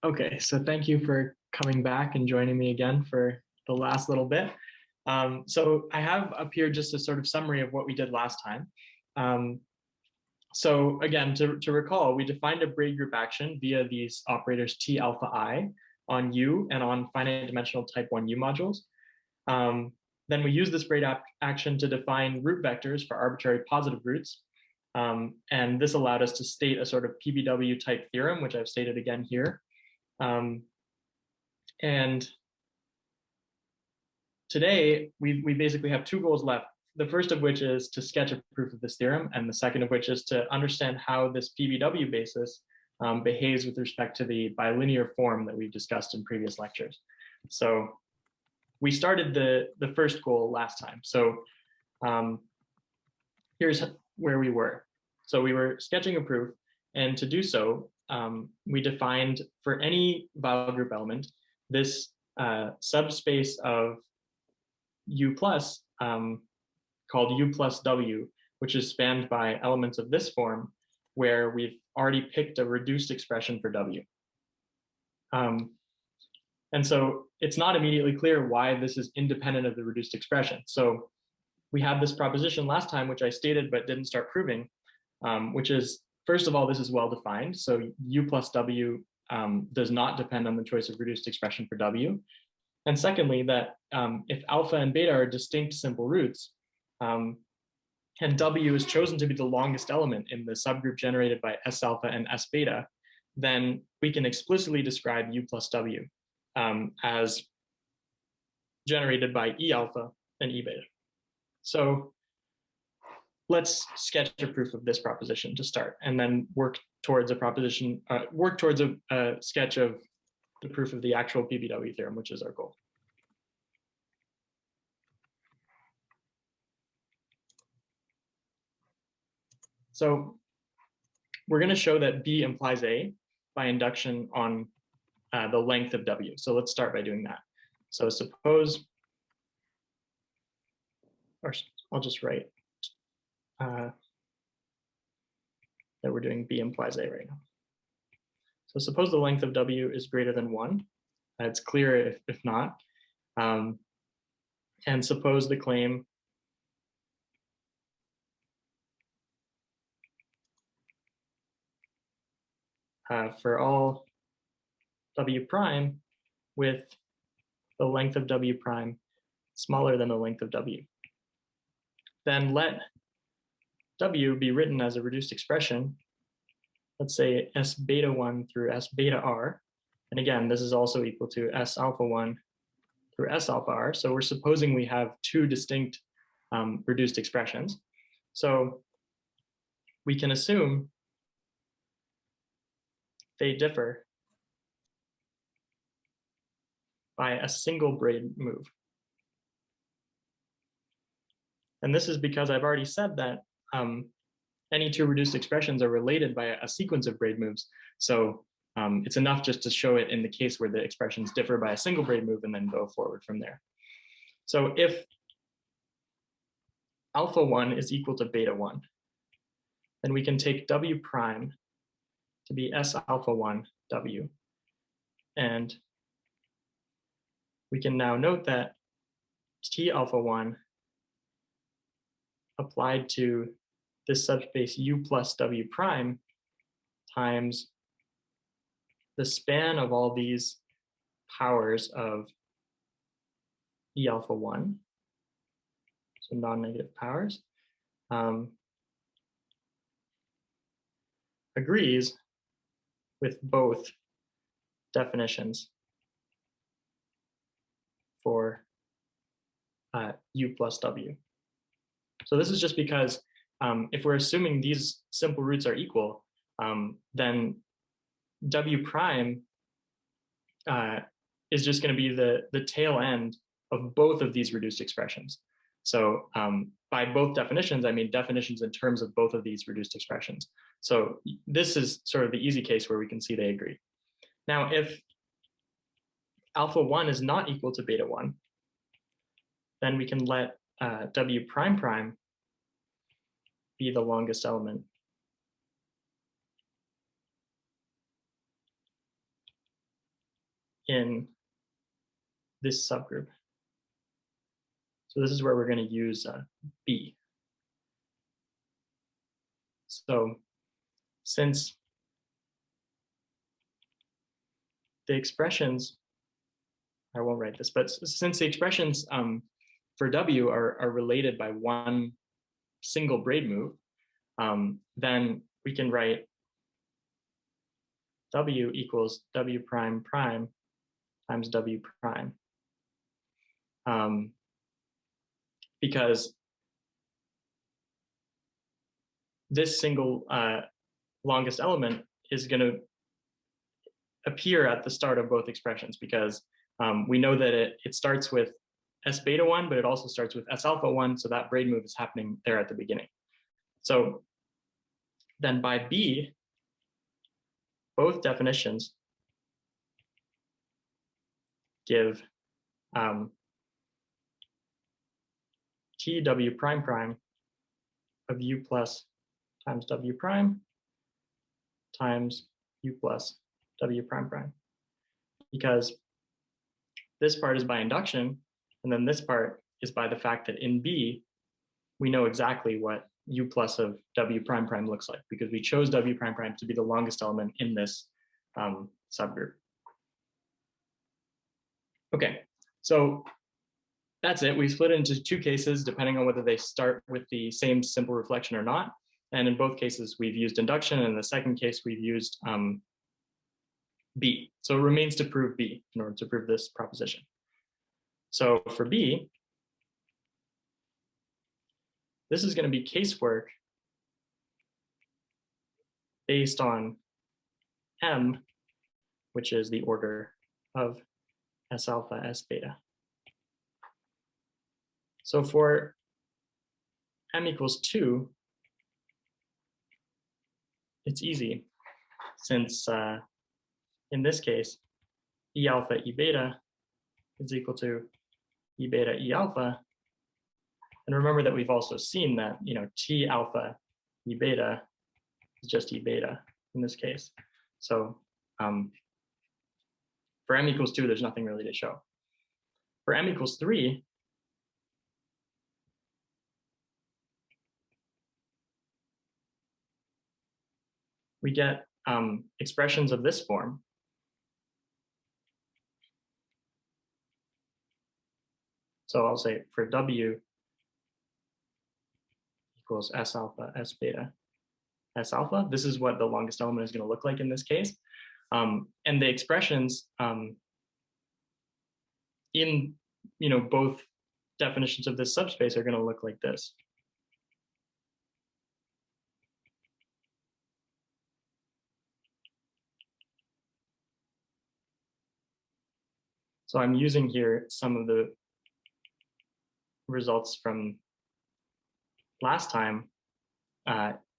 Okay, so thank you for coming back and joining me again for the last little bit. So I have up here just a sort of summary of what we did last time. Um, so again, to recall, we defined a braid group action via these operators T alpha I on U and on finite dimensional type 1 U modules. Then we use this braid action to define root vectors for arbitrary positive roots. And this allowed us to state a sort of PBW type theorem, which I've stated again here. And today we basically have two goals left. The first of which is to sketch a proof of this theorem, and the second of which is to understand how this PBW basis behaves with respect to the bilinear form that we've discussed in previous lectures. So we started the first goal last time. So here's where we were. So we were sketching a proof, and to do so, we defined for any Weil group element this subspace of U plus called U plus W, which is spanned by elements of this form, where we've already picked a reduced expression for W. And so it's not immediately clear why this is independent of the reduced expression. So we had this proposition last time, which I stated but didn't start proving, which is, first of all, this is well defined. So U plus W does not depend on the choice of reduced expression for W. And secondly, that if alpha and beta are distinct simple roots, and W is chosen to be the longest element in the subgroup generated by S alpha and S beta, then we can explicitly describe U plus W as generated by E alpha and E beta. So let's sketch a proof of this proposition to start, and then work towards a proposition, towards a sketch of the proof of the actual PBW theorem, which is our goal. So we're going to show that B implies A by induction on the length of W. So let's start by doing that. So suppose, or I'll just write that we're doing B implies A right now. So suppose the length of W is greater than 1. It's clear if not. And suppose the claim for all W prime with the length of W prime smaller than the length of W. Then let W be written as a reduced expression, let's say S beta 1 through S beta R. And again, this is also equal to S alpha 1 through S alpha R. So we're supposing we have two distinct reduced expressions. So we can assume they differ by a single braid move. And this is because I've already said that any two reduced expressions are related by a sequence of braid moves. So it's enough just to show it in the case where the expressions differ by a single braid move and then go forward from there. So if alpha 1 is equal to beta 1, then we can take W prime to be S alpha 1 W. And we can now note that T alpha 1 applied to this subspace U plus W prime times the span of all these powers of E alpha 1, so non-negative powers, agrees with both definitions for U plus W. So this is just because if we're assuming these simple roots are equal, then W prime is just going to be the tail end of both of these reduced expressions. So by both definitions, I mean definitions in terms of both of these reduced expressions. So this is sort of the easy case where we can see they agree. Now, if alpha 1 is not equal to beta 1, then we can let W prime prime be the longest element. in this subgroup. So this is where we're going to use B. So since the expressions, I won't write this, but since the expressions for W are related by one single braid move, then we can write W equals W prime prime times W prime. Because this single longest element is going to appear at the start of both expressions, because we know that it starts with S beta 1, but it also starts with S alpha 1, so that braid move is happening there at the beginning. So then by B, both definitions give TW prime prime of U plus times W prime times U plus W prime prime, because this part is by induction, and then this part is by the fact that in B, we know exactly what U plus of W prime prime looks like, because we chose W prime prime to be the longest element in this subgroup. Okay, so that's it. We split it into two cases, depending on whether they start with the same simple reflection or not. And in both cases, we've used induction, and in the second case, we've used B. So it remains to prove B in order to prove this proposition. So for B, this is going to be casework based on M, which is the order of S alpha, S beta. So for M equals 2, it's easy, since in this case, E alpha, E beta is equal to E beta, E alpha. And remember that we've also seen that, T alpha, E beta is just E beta in this case. So for M equals 2, there's nothing really to show. For M equals 3, we get expressions of this form. So I'll say for W equals S alpha, S beta, S alpha, this is what the longest element is going to look like in this case. And the expressions in both definitions of this subspace are going to look like this. So I'm using here some of the results from last time,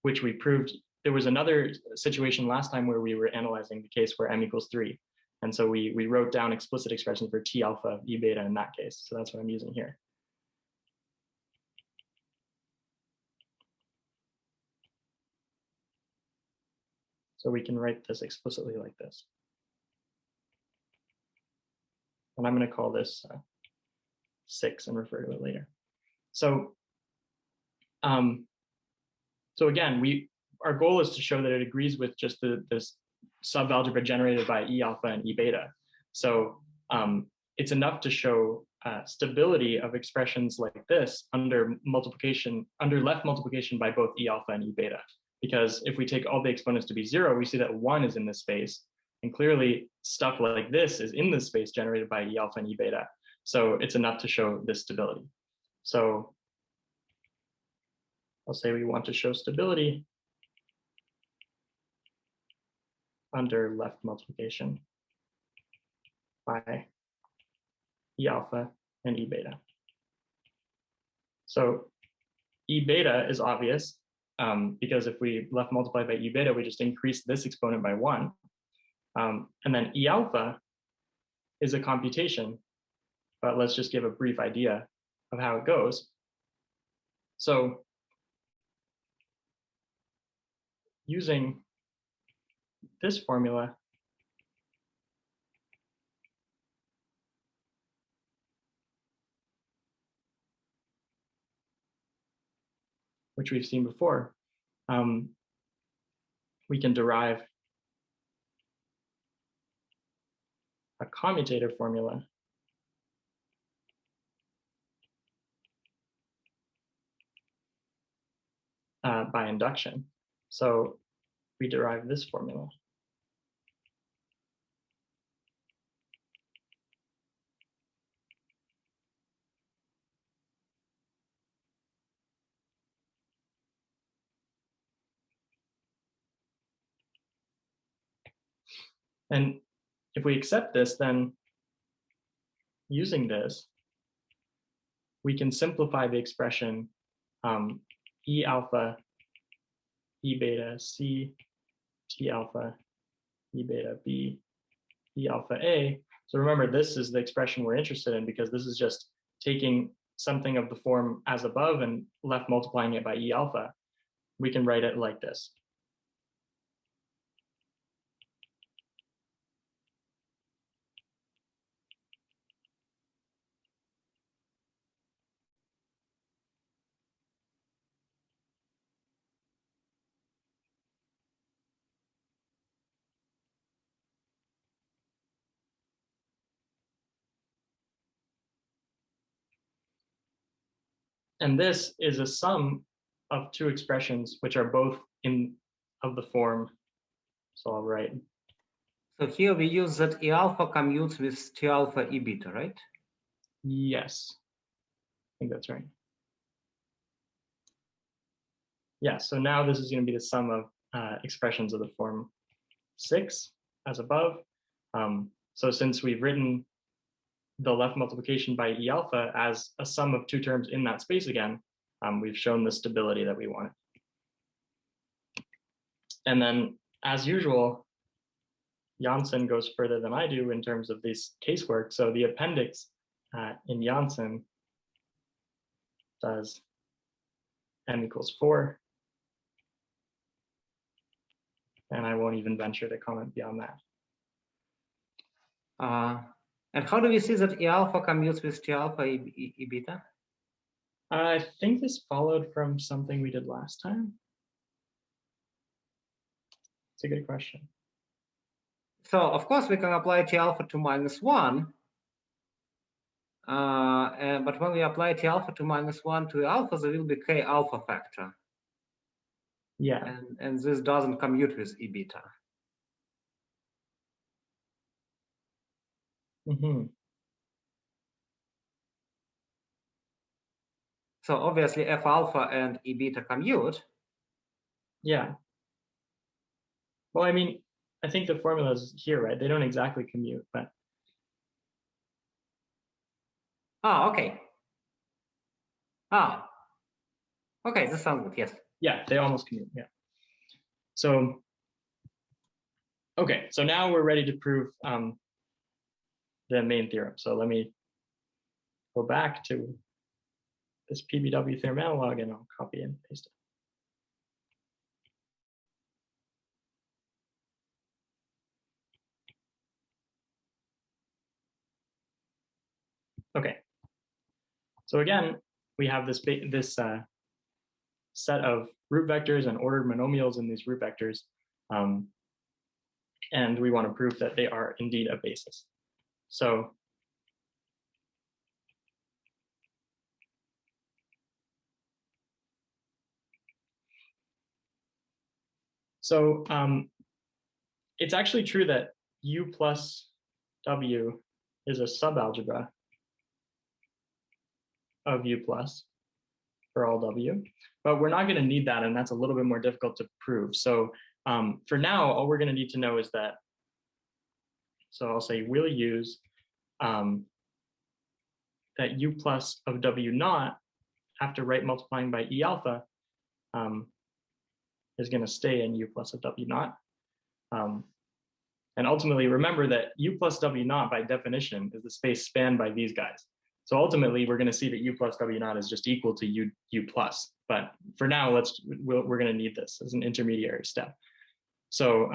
which we proved. There was another situation last time where we were analyzing the case where M equals 3. And so we wrote down explicit expressions for T alpha, E beta in that case. So that's what I'm using here. So we can write this explicitly like this. And I'm going to call this 6 and refer to it later. So, so again, our goal is to show that it agrees with just this subalgebra generated by E alpha and E beta. So it's enough to show stability of expressions like this under left multiplication by both E alpha and E beta. Because if we take all the exponents to be 0, we see that 1 is in this space. And clearly stuff like this is in this space generated by E alpha and E beta. So it's enough to show this stability. So I'll say we want to show stability under left multiplication by E alpha and E beta. So E beta is obvious because if we left multiply by E beta, we just increase this exponent by 1. And then E alpha is a computation, but let's just give a brief idea of how it goes. So using this formula, which we've seen before, we can derive a commutator formula by induction. So we derive this formula. And if we accept this, then using this, we can simplify the expression E alpha, E beta, C, T alpha, E beta, B, E alpha, A. So remember, this is the expression we're interested in because this is just taking something of the form as above and left multiplying it by E alpha. We can write it like this. And this is a sum of two expressions which are both of the form. So I'll write. So here we use that E alpha commutes with T alpha E beta, right? Yes, I think that's right. Yeah, so now this is going to be the sum of expressions of the form 6 as above. So since we've written the left multiplication by E alpha as a sum of two terms in that space again, we've shown the stability that we wanted. And then, as usual, Janssen goes further than I do in terms of this casework. So the appendix in Janssen does m equals 4. And I won't even venture to comment beyond that. And how do we see that E alpha commutes with T alpha E beta? I think this followed from something we did last time. It's a good question. So of course we can apply T alpha to -1. But when we apply T alpha to -1 to E alpha, there will be K alpha factor. Yeah. And this doesn't commute with E beta. Mm-hmm. So obviously F alpha and E beta commute. Yeah. Well, I mean, I think the formula is here, right? They don't exactly commute, but. Oh, okay. Ah, okay, this sounds good, yes. Yeah, they almost commute, yeah. So, okay, so now we're ready to prove the main theorem. So let me go back to this PBW theorem analog and I'll copy and paste it. Okay, so again, we have this set of root vectors and ordered monomials in these root vectors, and we want to prove that they are indeed a basis. So it's actually true that U plus W is a subalgebra of U plus for all W, but we're not going to need that, and that's a little bit more difficult to prove. So for now, all we're going to need to know is that, so I'll say we'll use that U plus of W naught after right multiplying by E alpha is going to stay in U plus of W naught. And ultimately, remember that U plus W naught by definition is the space spanned by these guys. So ultimately, we're going to see that U plus W naught is just equal to U plus. But for now, we're going to need this as an intermediary step. So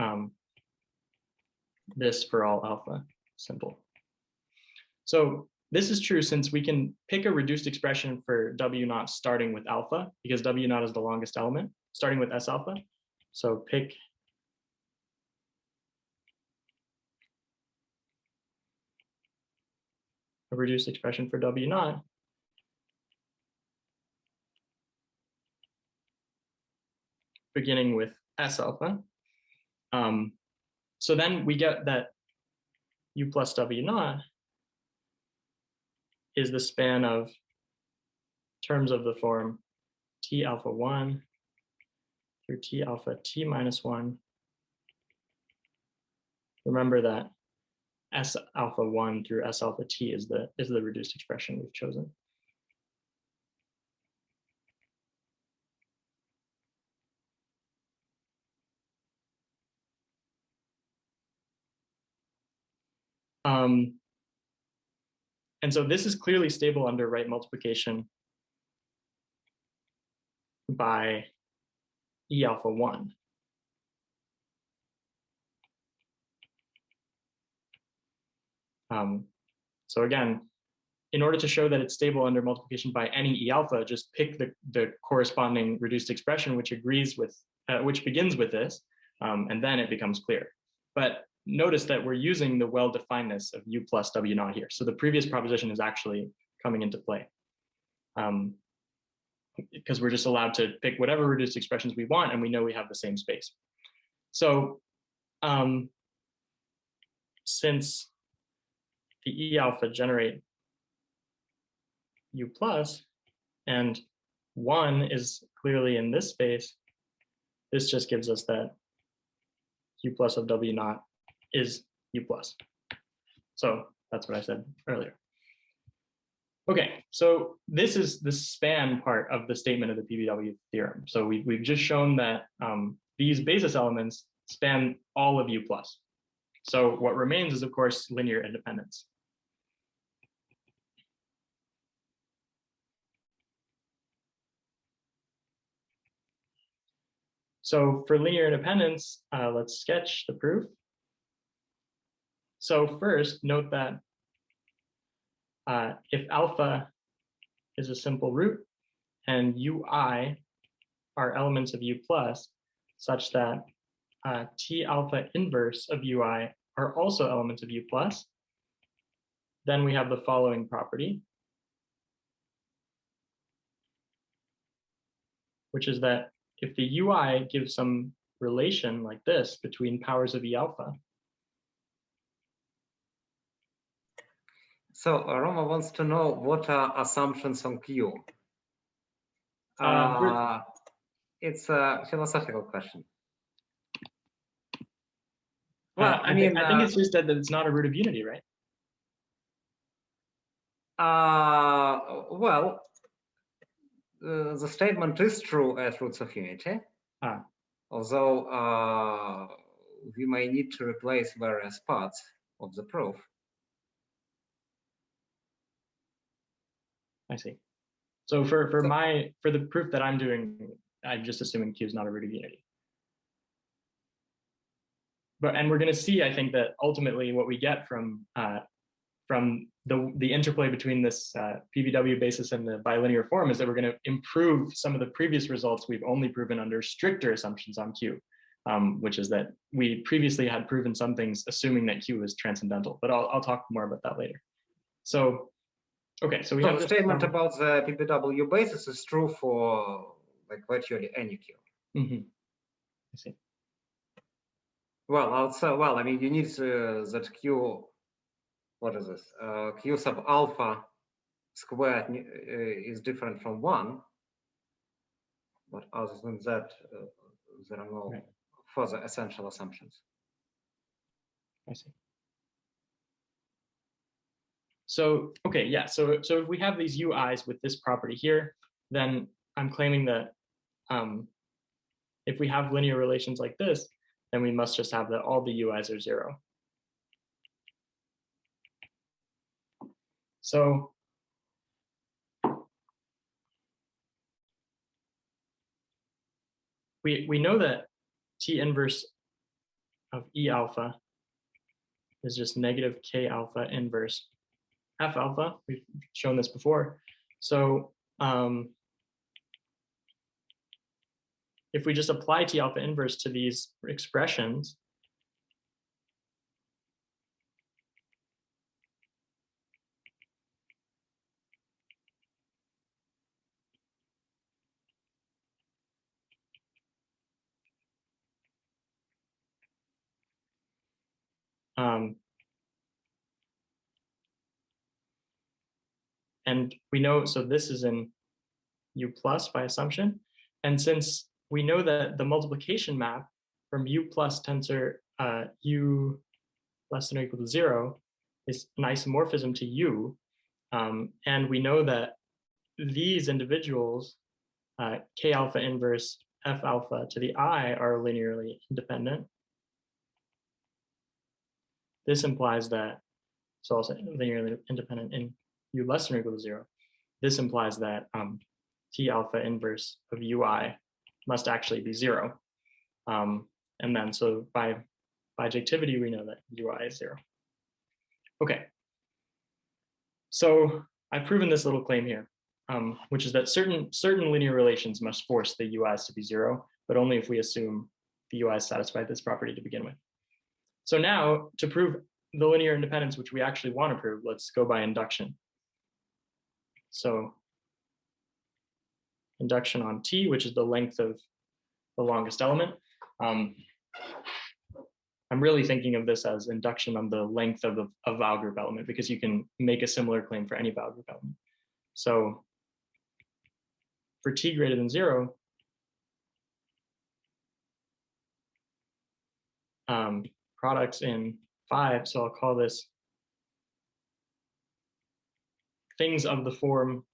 this for all alpha, simple. So this is true since we can pick a reduced expression for W naught starting with alpha, because W naught is the longest element, starting with S alpha. So pick a reduced expression for W naught. Beginning with S alpha. So then we get that U plus W naught is the span of terms of the form T alpha 1 through T alpha T minus 1. Remember that S alpha 1 through S alpha T is the reduced expression we've chosen. And so this is clearly stable under right multiplication by E alpha 1. So again, in order to show that it's stable under multiplication by any E alpha, just pick the corresponding reduced expression which agrees with, which begins with this, and then it becomes clear. But notice that we're using the well-definedness of U plus W naught here. So the previous proposition is actually coming into play. Because we're just allowed to pick whatever reduced expressions we want, and we know we have the same space. So since the E alpha generate U plus, and 1 is clearly in this space, this just gives us that U plus of W naught is U plus. So that's what I said earlier. Okay, so this is the span part of the statement of the PBW theorem. So we've just shown that these basis elements span all of U plus. So what remains is, of course, linear independence. So for linear independence, let's sketch the proof. So first, note that if alpha is a simple root and ui are elements of U plus, such that T alpha inverse of ui are also elements of U plus, then we have the following property, which is that if the ui gives some relation like this between powers of E alpha. So Roma wants to know what are assumptions on Q. It's a philosophical question. Well, I think it's just that it's not a root of unity, right? Well, the statement is true at roots of unity, although we may need to replace various parts of the proof. I see. So for the proof that I'm doing, I'm just assuming Q is not a root of unity. And we're going to see, I think, that ultimately what we get from the interplay between this PBW basis and the bilinear form is that we're going to improve some of the previous results we've only proven under stricter assumptions on Q, which is that we previously had proven some things assuming that Q was transcendental. But I'll talk more about that later. So, okay, so we have the statement about the PBW basis is true for like virtually any Q. Mm-hmm. I see. Well, also, well, I mean, you need that Q. What is this? Q sub alpha squared is different from 1. But other than that, there are no further essential assumptions. I see. So, okay, yeah, so if we have these UIs with this property here, then I'm claiming that if we have linear relations like this, then we must just have that all the UIs are 0. So we know that T inverse of E alpha is just negative K alpha inverse F alpha. We've shown this before. So if we just apply T alpha inverse to these expressions, and we know, so this is in U plus by assumption. And since we know that the multiplication map from U plus tensor U less than or equal to 0 is an isomorphism to U, and we know that these individuals, K alpha inverse F alpha to the I, are linearly independent. This implies that, so also linearly independent in U less than or equal to 0. This implies that T alpha inverse of UI must actually be 0. And then so by bijectivity, we know that UI is 0. Okay. So I've proven this little claim here, which is that certain linear relations must force the UIs to be 0, but only if we assume the UIs satisfy this property to begin with. So now to prove the linear independence, which we actually want to prove, let's go by induction. So induction on T, which is the length of the longest element. I'm really thinking of this as induction on the length of a vowel group element, because you can make a similar claim for any vowel group element. So for T greater than 0, products in 5, so I'll call this things of the form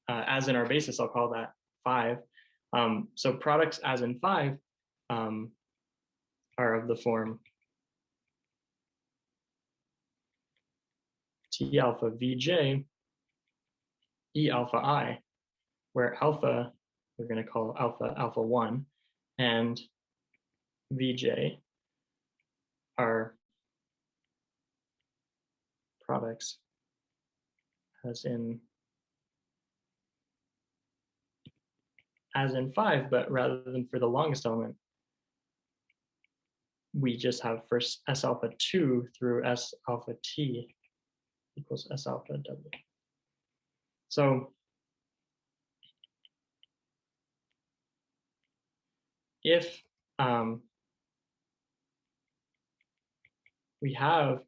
as in our basis, I'll call that 5. So products as in 5 are of the form T alpha Vj E alpha I, where alpha we're going to call alpha 1 and Vj are products as in 5, but rather than for the longest element, we just have first S alpha 2 through S alpha T equals S alpha W. So if we have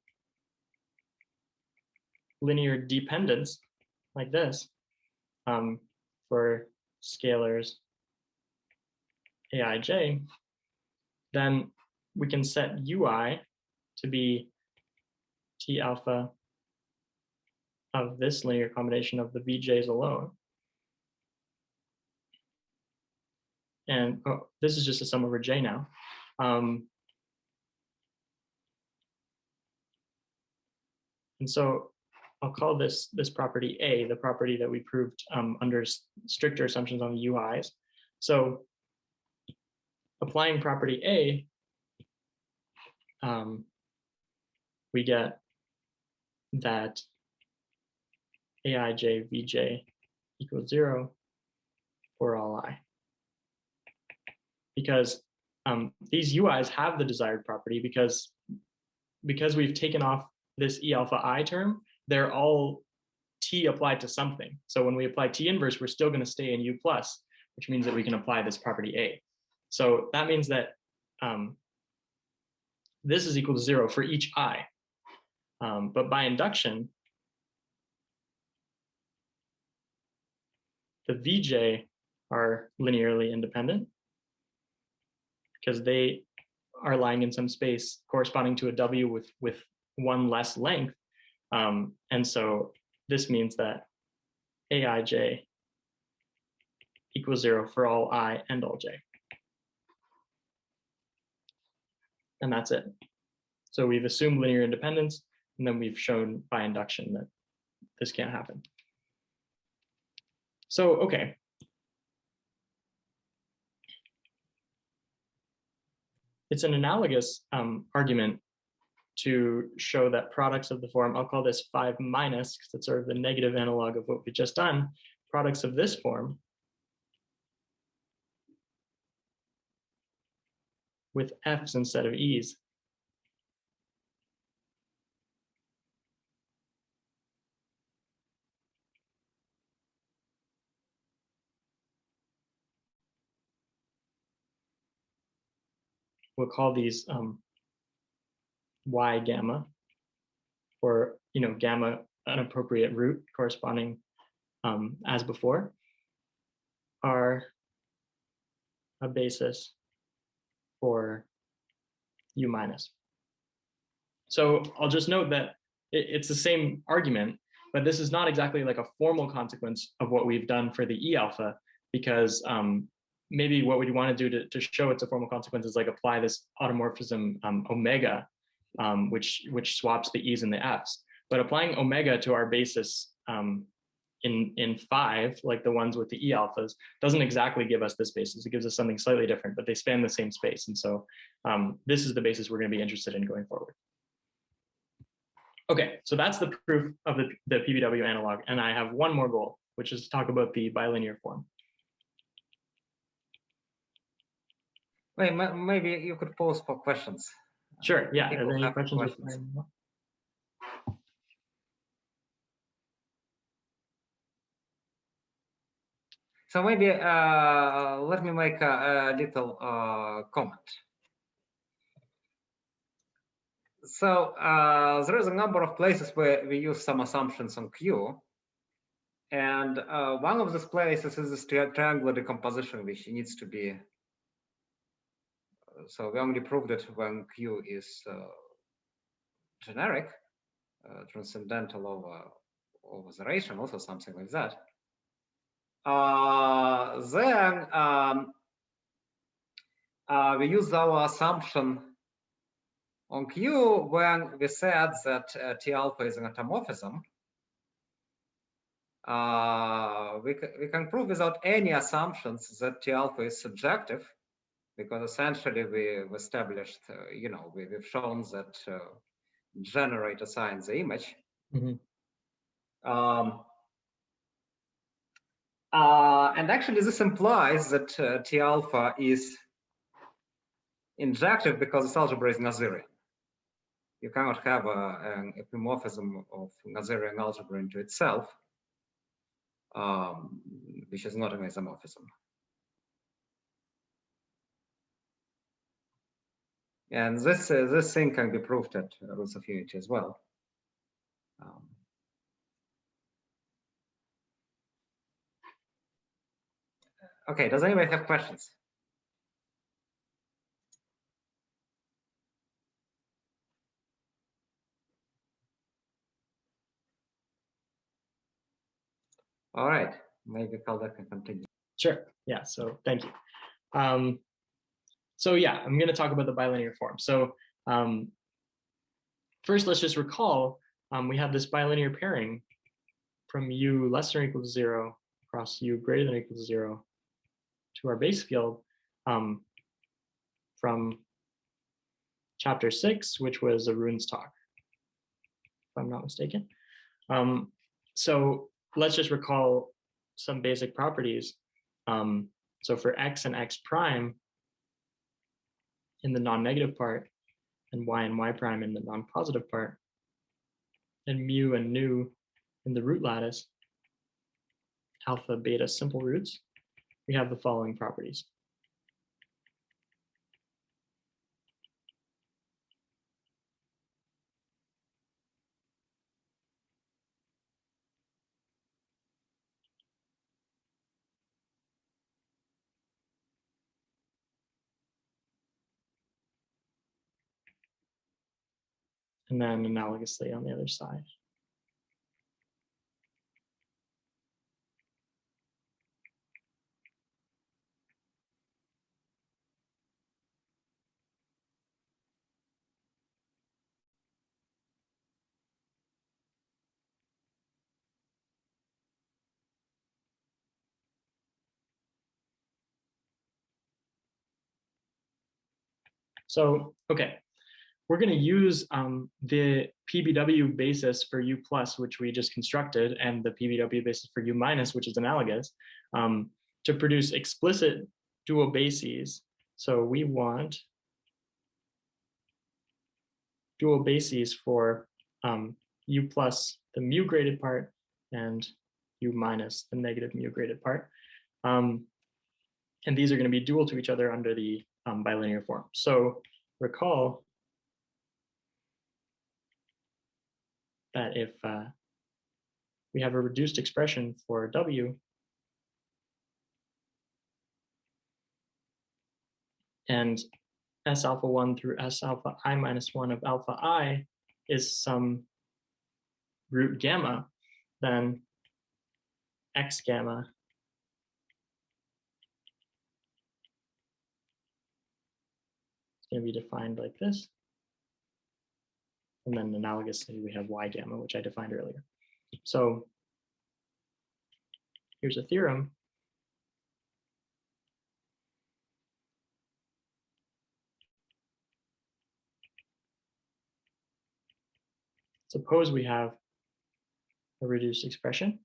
linear dependence like this for scalars Aij, then we can set Ui to be T alpha of this linear combination of the Vj's alone. And this is just a sum over J now. And so I'll call this property A, the property that we proved under stricter assumptions on the UIs. So applying property A, we get that Aij Vj equals 0 for all I. Because these UIs have the desired property because we've taken off this E alpha I term, they're all T applied to something. So when we apply T inverse, we're still going to stay in U plus, which means that we can apply this property A. So that means that this is equal to 0 for each I. But by induction, the Vj are linearly independent because they are lying in some space corresponding to a W with one less length. And so this means that Aij equals 0 for all I and all j. And that's it. So we've assumed linear independence, and then we've shown by induction that this can't happen. So, okay. It's an analogous argument to show that products of the form, I'll call this 5 minus, because it's sort of the negative analog of what we just done, products of this form with f's instead of e's. We'll call these y gamma, or gamma an appropriate root corresponding as before, are a basis for u minus. So I'll just note that it's the same argument, but this is not exactly like a formal consequence of what we've done for the E alpha, because maybe what we want to do to show it's a formal consequence is like apply this automorphism omega, which swaps the E's and the F's. But applying omega to our basis in 5, like the ones with the E alphas, doesn't exactly give us this basis. It gives us something slightly different, but they span the same space. And so this is the basis we're going to be interested in going forward. Okay, so that's the proof of the PBW analog. And I have one more goal, which is to talk about the bilinear form. Wait, maybe you could pause for questions. Sure, yeah. Are there any questions? So maybe let me make a little comment. So there is a number of places where we use some assumptions on Q. And one of these places is this triangular decomposition, which needs to be. So we only proved it when Q is generic, transcendental over the ration, also something like that. Then we use our assumption on Q when we said that T alpha is an automorphism. We can prove without any assumptions that T alpha is subjective, because essentially we've established, we've shown that generate assigns the image. Mm-hmm. And actually this implies that T alpha is injective because its algebra is Nazirian. You cannot have an epimorphism of Nazirian algebra into itself, which is not an isomorphism. And this thing can be proved at roots of unity as well. Okay, does anybody have questions? All right, maybe Calder can continue. Sure, yeah, so thank you. So yeah, I'm going to talk about the bilinear form. So first, let's just recall we have this bilinear pairing from u less than or equal to 0 across u greater than or equal to 0 to our base field from chapter 6, which was Arun's talk, if I'm not mistaken. So let's just recall some basic properties. So for x and x prime in the non-negative part, and y prime in the non-positive part, and mu and nu in the root lattice, alpha, beta simple roots, we have the following properties. And then analogously on the other side. So, okay, we're going to use the PBW basis for U plus, which we just constructed, and the PBW basis for U minus, which is analogous, to produce explicit dual bases. So we want dual bases for U plus, the mu graded part, and U minus, the negative mu graded part. And these are going to be dual to each other under the bilinear form. So recall that if we have a reduced expression for W, and S alpha 1 through S alpha I minus 1 of alpha I is some root gamma, then X gamma is going to be defined like this. And then analogously, we have Y gamma, which I defined earlier. So here's a theorem. Suppose we have a reduced expression.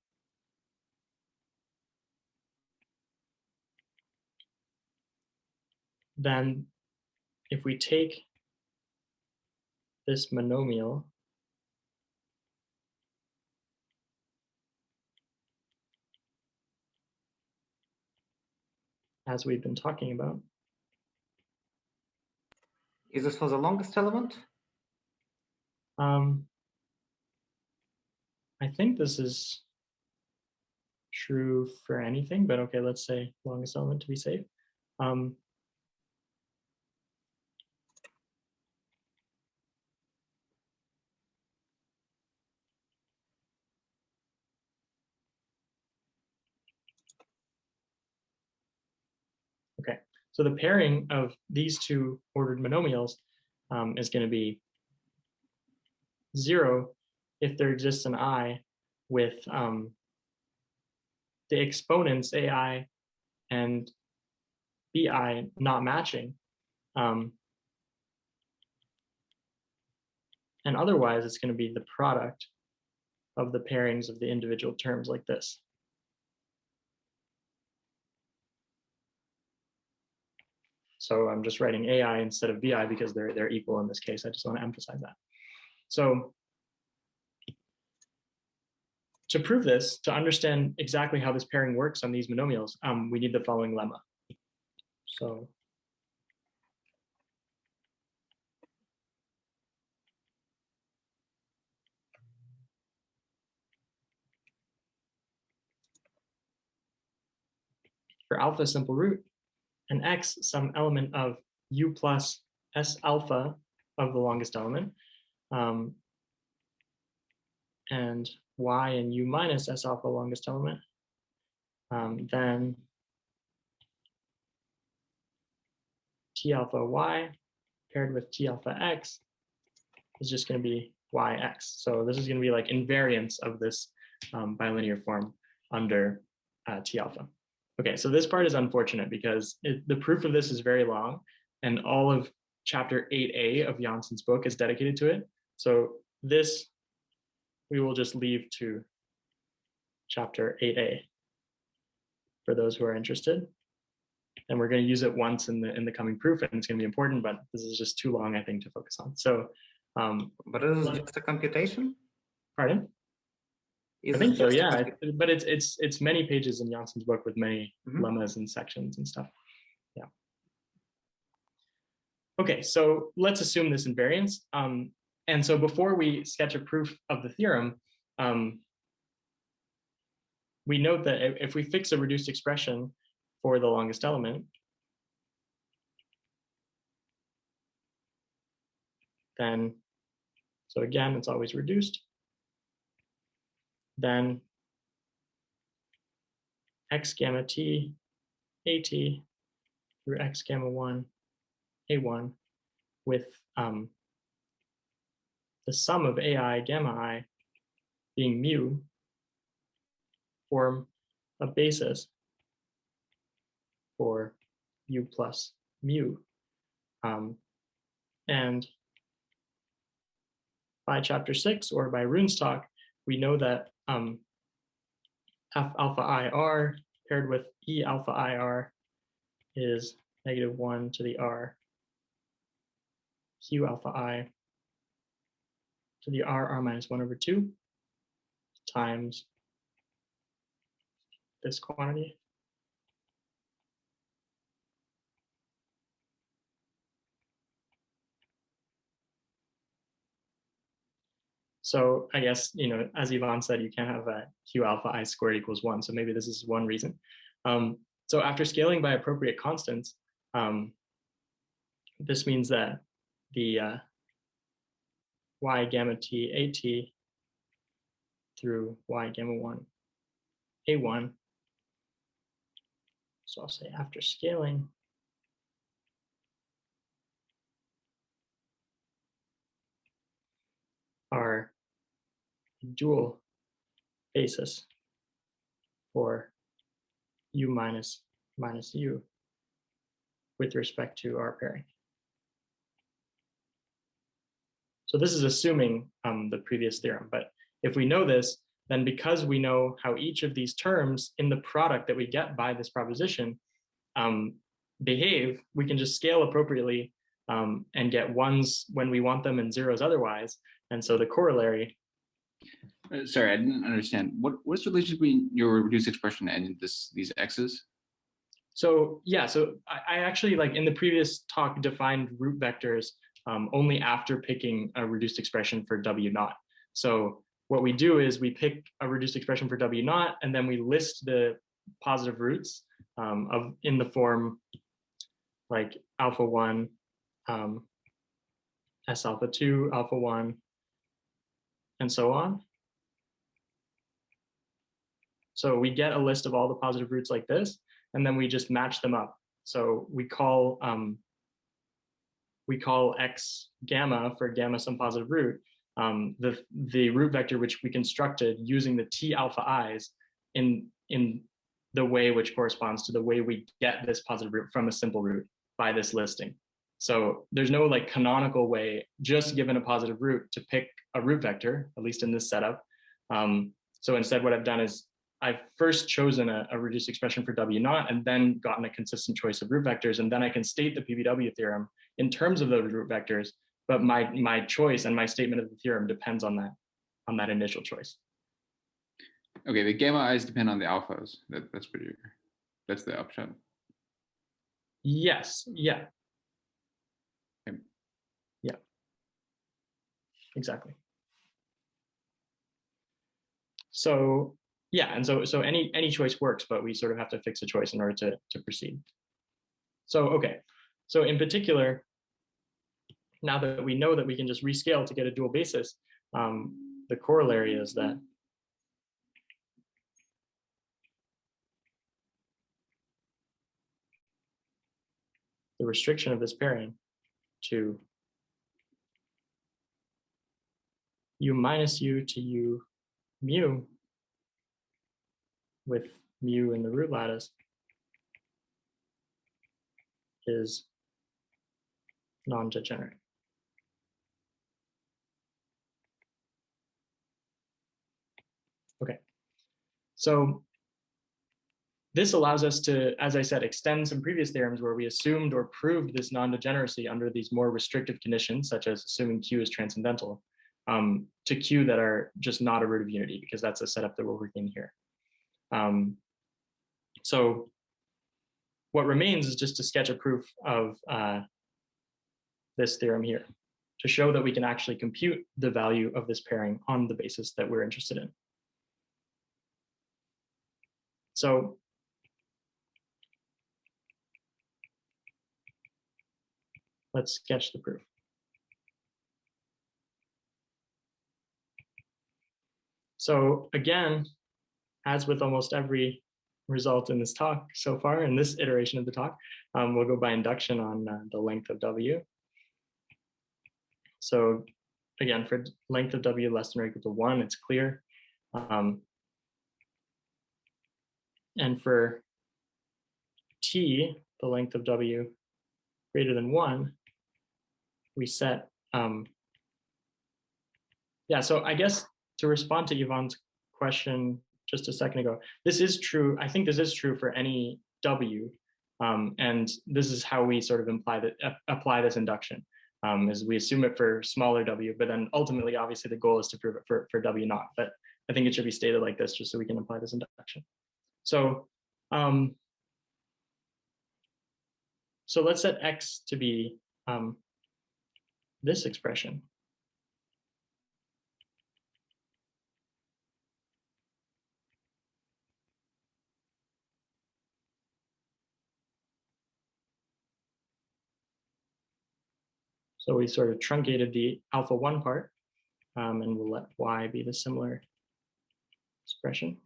Then if we take this monomial as we've been talking about. Is this for the longest element? I think this is true for anything, but okay, let's say longest element to be safe. Okay, so the pairing of these two ordered monomials is going to be 0 if there exists an I with the exponents AI and BI not matching. And otherwise, it's going to be the product of the pairings of the individual terms like this. So I'm just writing AI instead of BI because they're equal in this case. I just want to emphasize that. So to prove this, to understand exactly how this pairing works on these monomials, we need the following lemma. So for alpha simple root, and X some element of U plus S alpha of the longest element, and Y and U minus S alpha longest element, then T alpha Y paired with T alpha X is just going to be YX. So this is going to be like invariance of this bilinear form under T alpha. Okay, so this part is unfortunate because the proof of this is very long, and all of chapter 8a of Janssen's book is dedicated to it. So this we will just leave to chapter 8a for those who are interested. And we're going to use it once in the coming proof, and it's going to be important, but this is just too long, I think, to focus on. So, but is it just a computation? Pardon? I think so, yeah. But it's many pages in Janssen's book with many lemmas and sections and stuff. Yeah. Okay, so let's assume this invariance. And so before we sketch a proof of the theorem, we note that if we fix a reduced expression for the longest element, then, so again, it's always reduced. Then X gamma T AT through X gamma 1 A1 with the sum of AI gamma I being mu form a basis for U plus mu. And by chapter 6 or by Runstock, we know that F alpha IR paired with E alpha IR is -1 to the R Q alpha I to the R minus 1 over 2 times this quantity. So I guess, you know, as Yvonne said, you can't have a Q alpha I squared equals 1. So maybe this is one reason. So after scaling by appropriate constants, this means that the y gamma t at through y gamma 1 a1, so I'll say after scaling, are dual basis for u minus u with respect to our pairing. So this is assuming the previous theorem, but if we know this, then because we know how each of these terms in the product that we get by this proposition behave, we can just scale appropriately and get ones when we want them and zeros otherwise. And so the corollary. Sorry, I didn't understand. What's the relationship between your reduced expression and these x's? So yeah, so I actually, like in the previous talk, defined root vectors only after picking a reduced expression for W naught. So what we do is we pick a reduced expression for W naught, and then we list the positive roots in the form like alpha 1, S alpha 2, alpha 1, and so on. So we get a list of all the positive roots like this, and then we just match them up. So we call X gamma for gamma some positive root, the root vector which we constructed using the T alpha i's in the way which corresponds to the way we get this positive root from a simple root by this listing. So there's no like canonical way, just given a positive root, to pick a root vector, at least in this setup. So instead what I've done is I've first chosen a reduced expression for W naught and then gotten a consistent choice of root vectors, and then I can state the PBW theorem in terms of those root vectors, but my choice and my statement of the theorem depends on that initial choice. Okay, the gamma i's depend on the alphas. That's the upshot. Yes, yeah. Okay. Yeah, exactly. So yeah, and so any choice works, but we sort of have to fix a choice in order to proceed. So okay, so in particular, now that we know that we can just rescale to get a dual basis, the corollary is that the restriction of this pairing to u minus u to u mu with mu in the root lattice is non-degenerate. Okay, so this allows us to, as I said, extend some previous theorems where we assumed or proved this non-degeneracy under these more restrictive conditions, such as assuming Q is transcendental, to Q that are just not a root of unity, because that's a setup that we're working here. So what remains is just to sketch a proof of this theorem here, to show that we can actually compute the value of this pairing on the basis that we're interested in. So let's sketch the proof. So again, as with almost every result in this talk so far, in this iteration of the talk, we'll go by induction on the length of W. So again, for length of W less than or equal to 1, it's clear. And for T, the length of W greater than 1, we set Yeah, so I guess to respond to Yvonne's question just a second ago, this is true. I think this is true for any W. And this is how we sort of apply this induction, is we assume it for smaller W, but then ultimately, obviously, the goal is to prove it for W naught. But I think it should be stated like this just so we can apply this induction. So, so let's set X to be this expression. So we sort of truncated the alpha 1 part, and we'll let Y be the similar expression.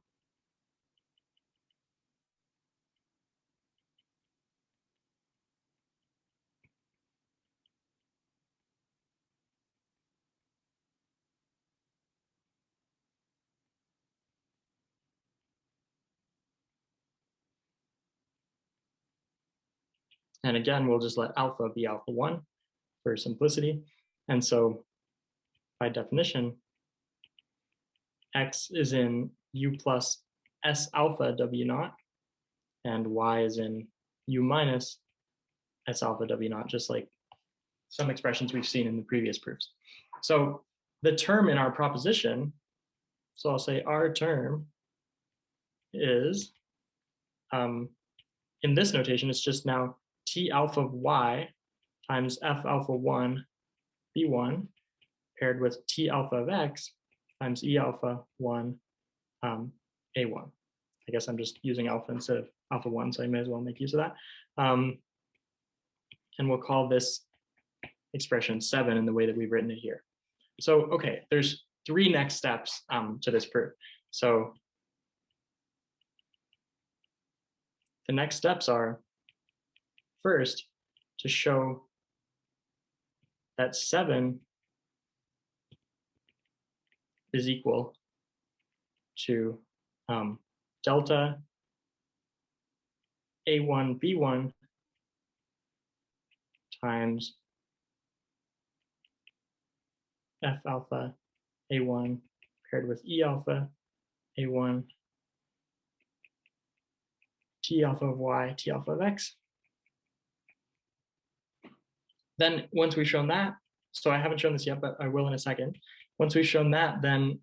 And again, we'll just let alpha be alpha 1 for simplicity. And so by definition, X is in U plus S alpha W naught, and Y is in U minus S alpha W naught, just like some expressions we've seen in the previous proofs. So the term in our proposition, so I'll say our term is, in this notation, it's just now T alpha of Y times F alpha 1 B1 paired with T alpha of X times E alpha 1 A1. I guess I'm just using alpha instead of alpha 1, so I may as well make use of that. And we'll call this expression 7 in the way that we've written it here. So, okay, there's 3 next steps to this proof. So the next steps are, first, to show that 7 is equal to delta A1 B1 times F alpha A1 paired with E alpha A1 T alpha of Y, T alpha of X. Then once we've shown that, so I haven't shown this yet, but I will in a second. Once we've shown that, then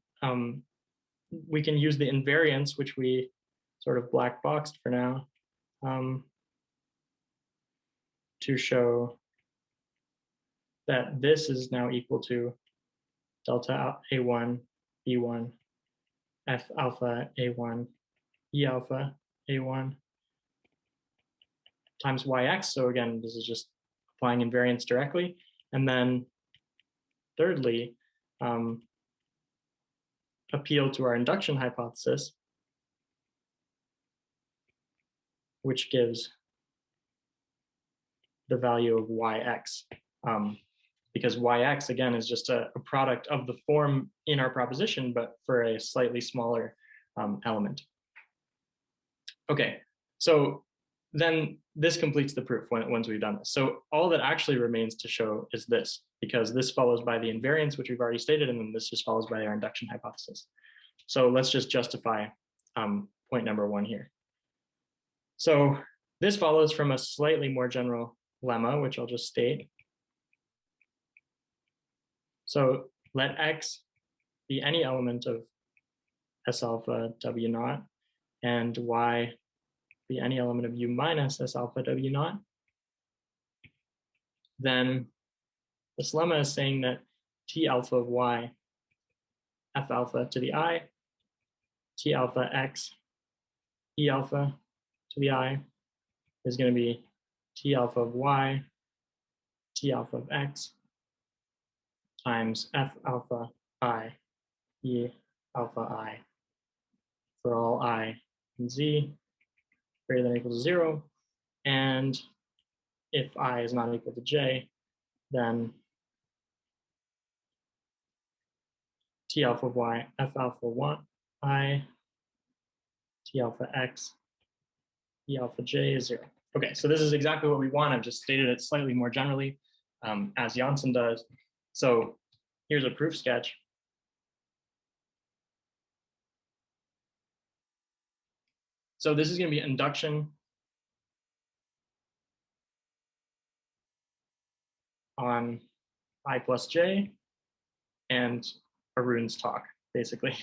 we can use the invariance, which we sort of black boxed for now, to show that this is now equal to delta A1 B1 F alpha A1 E alpha A1 times YX. So again, this is just applying invariance directly. And then thirdly, appeal to our induction hypothesis, which gives the value of YX. Because YX, again, is just a product of the form in our proposition, but for a slightly smaller element. Okay, so then this completes the proof once we've done this. So all that actually remains to show is this, because this follows by the invariance, which we've already stated, and then this just follows by our induction hypothesis. So let's just justify point number 1 here. So this follows from a slightly more general lemma, which I'll just state. So let X be any element of S alpha W naught, and Y be any element of U minus S alpha W naught. Then this lemma is saying that T alpha of Y, F alpha to the I, T alpha X, E alpha to the I is going to be T alpha of Y, T alpha of X times F alpha I, E alpha I for all I and Z greater than or equal to 0. And if I is not equal to J, then T alpha of Y, F alpha 1 I, T alpha X, E alpha J is 0. Okay, so this is exactly what we want. I've just stated it slightly more generally, as Janssen does. So here's a proof sketch. So this is going to be induction on I plus j and Arun's talk, basically.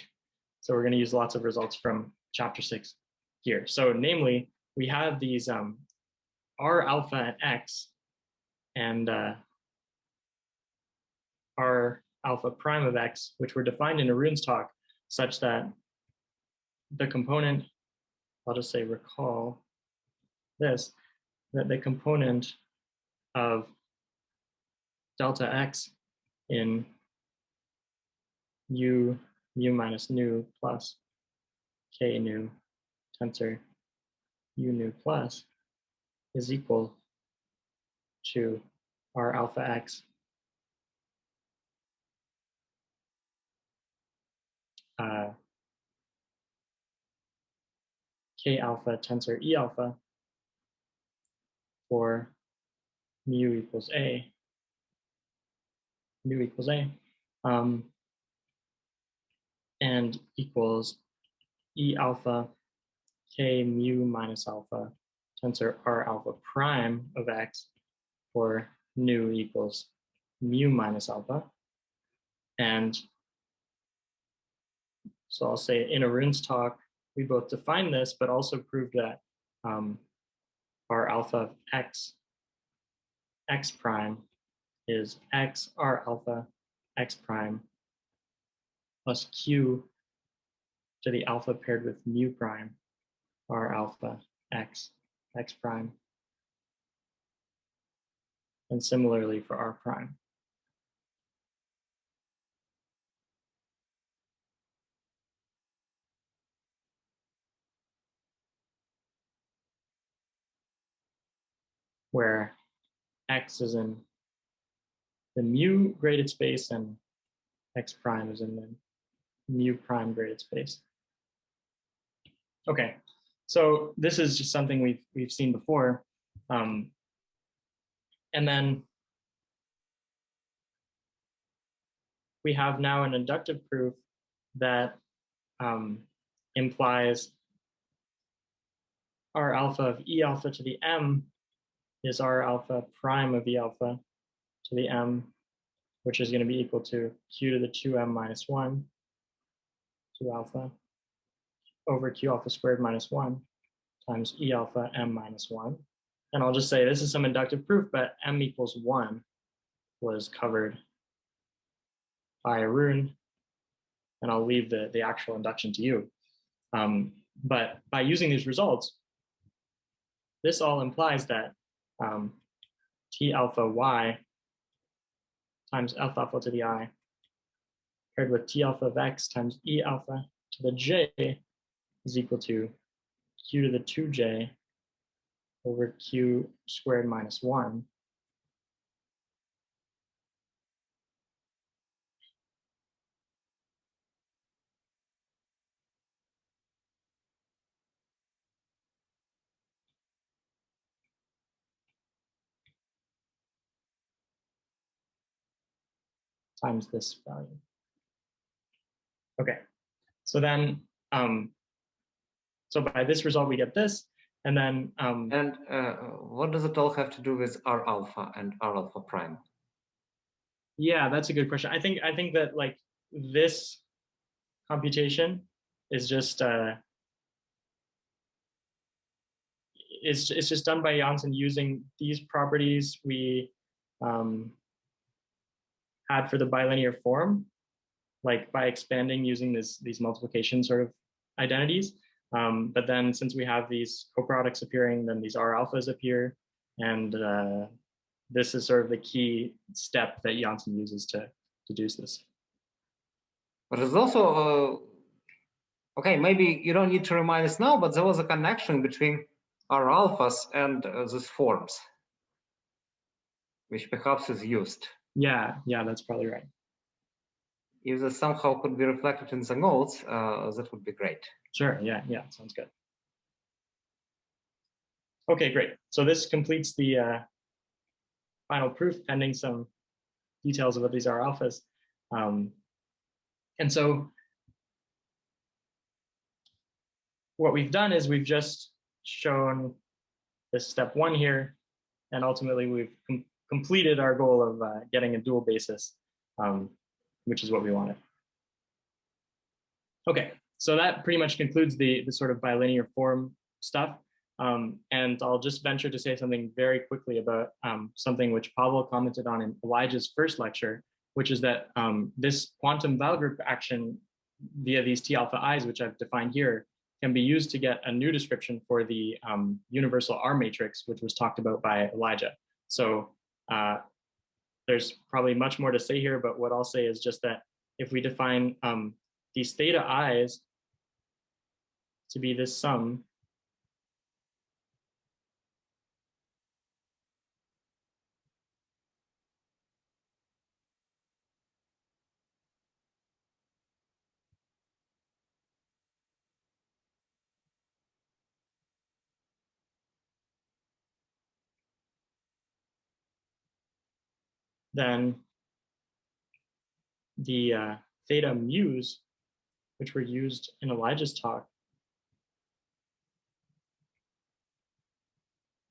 So we're going to use lots of results from chapter 6 here. So namely, we have these R alpha at x and R alpha prime of x, which were defined in Arun's talk, such that the component, I'll just say recall this, that the component of delta x in mu minus nu plus k nu tensor u nu plus is equal to R alpha x k alpha tensor e alpha for mu equals a, and equals e alpha k mu minus alpha tensor R alpha prime of x for nu equals mu minus alpha. And so I'll say in Arun's talk, we both defined this, but also proved that R alpha of x prime is x R alpha x prime plus q to the alpha paired with mu prime R alpha x prime. And similarly for R prime. Where x is in the mu graded space and x prime is in the mu prime graded space. Okay, so this is just something we've seen before. And then we have now an inductive proof that implies R alpha of E alpha to the M is R alpha prime of E alpha to the M, which is going to be equal to Q to the 2M minus 1, 2 alpha, over Q alpha squared minus 1 times E alpha M minus 1. And I'll just say this is some inductive proof, but M equals 1 was covered by Arun, and I'll leave the actual induction to you. But by using these results, this all implies that T alpha Y times F alpha to the I paired with T alpha of X times E alpha to the J is equal to Q to the 2J over Q squared minus 1 times this value. Okay, so then, so by this result we get this, and then. What does it all have to do with R alpha and R alpha prime? Yeah, that's a good question. I think that like this computation is just it's just done by Janssen using these properties we had for the bilinear form, like by expanding using these multiplication sort of identities. But then since we have these coproducts appearing, then these R alphas appear, and this is sort of the key step that Janssen uses to deduce this. But it's also, okay, maybe you don't need to remind us now, but there was a connection between R alphas and these forms, which perhaps is used. Yeah, that's probably right. If this somehow could be reflected in the notes, that would be great. Sure, yeah, sounds good. Okay, great. So this completes the final proof, pending some details about these R alphas. And so what we've done is we've just shown this step 1 here, and ultimately we've completed our goal of getting a dual basis, which is what we wanted. Okay, so that pretty much concludes the sort of bilinear form stuff. And I'll just venture to say something very quickly about something which Pavel commented on in Elijah's first lecture, which is that this quantum vowel group action via these T alpha i's, which I've defined here, can be used to get a new description for the universal R matrix, which was talked about by Elijah. So there's probably much more to say here, but what I'll say is just that if we define these theta i's to be this sum, then the theta mu's, which were used in Elijah's talk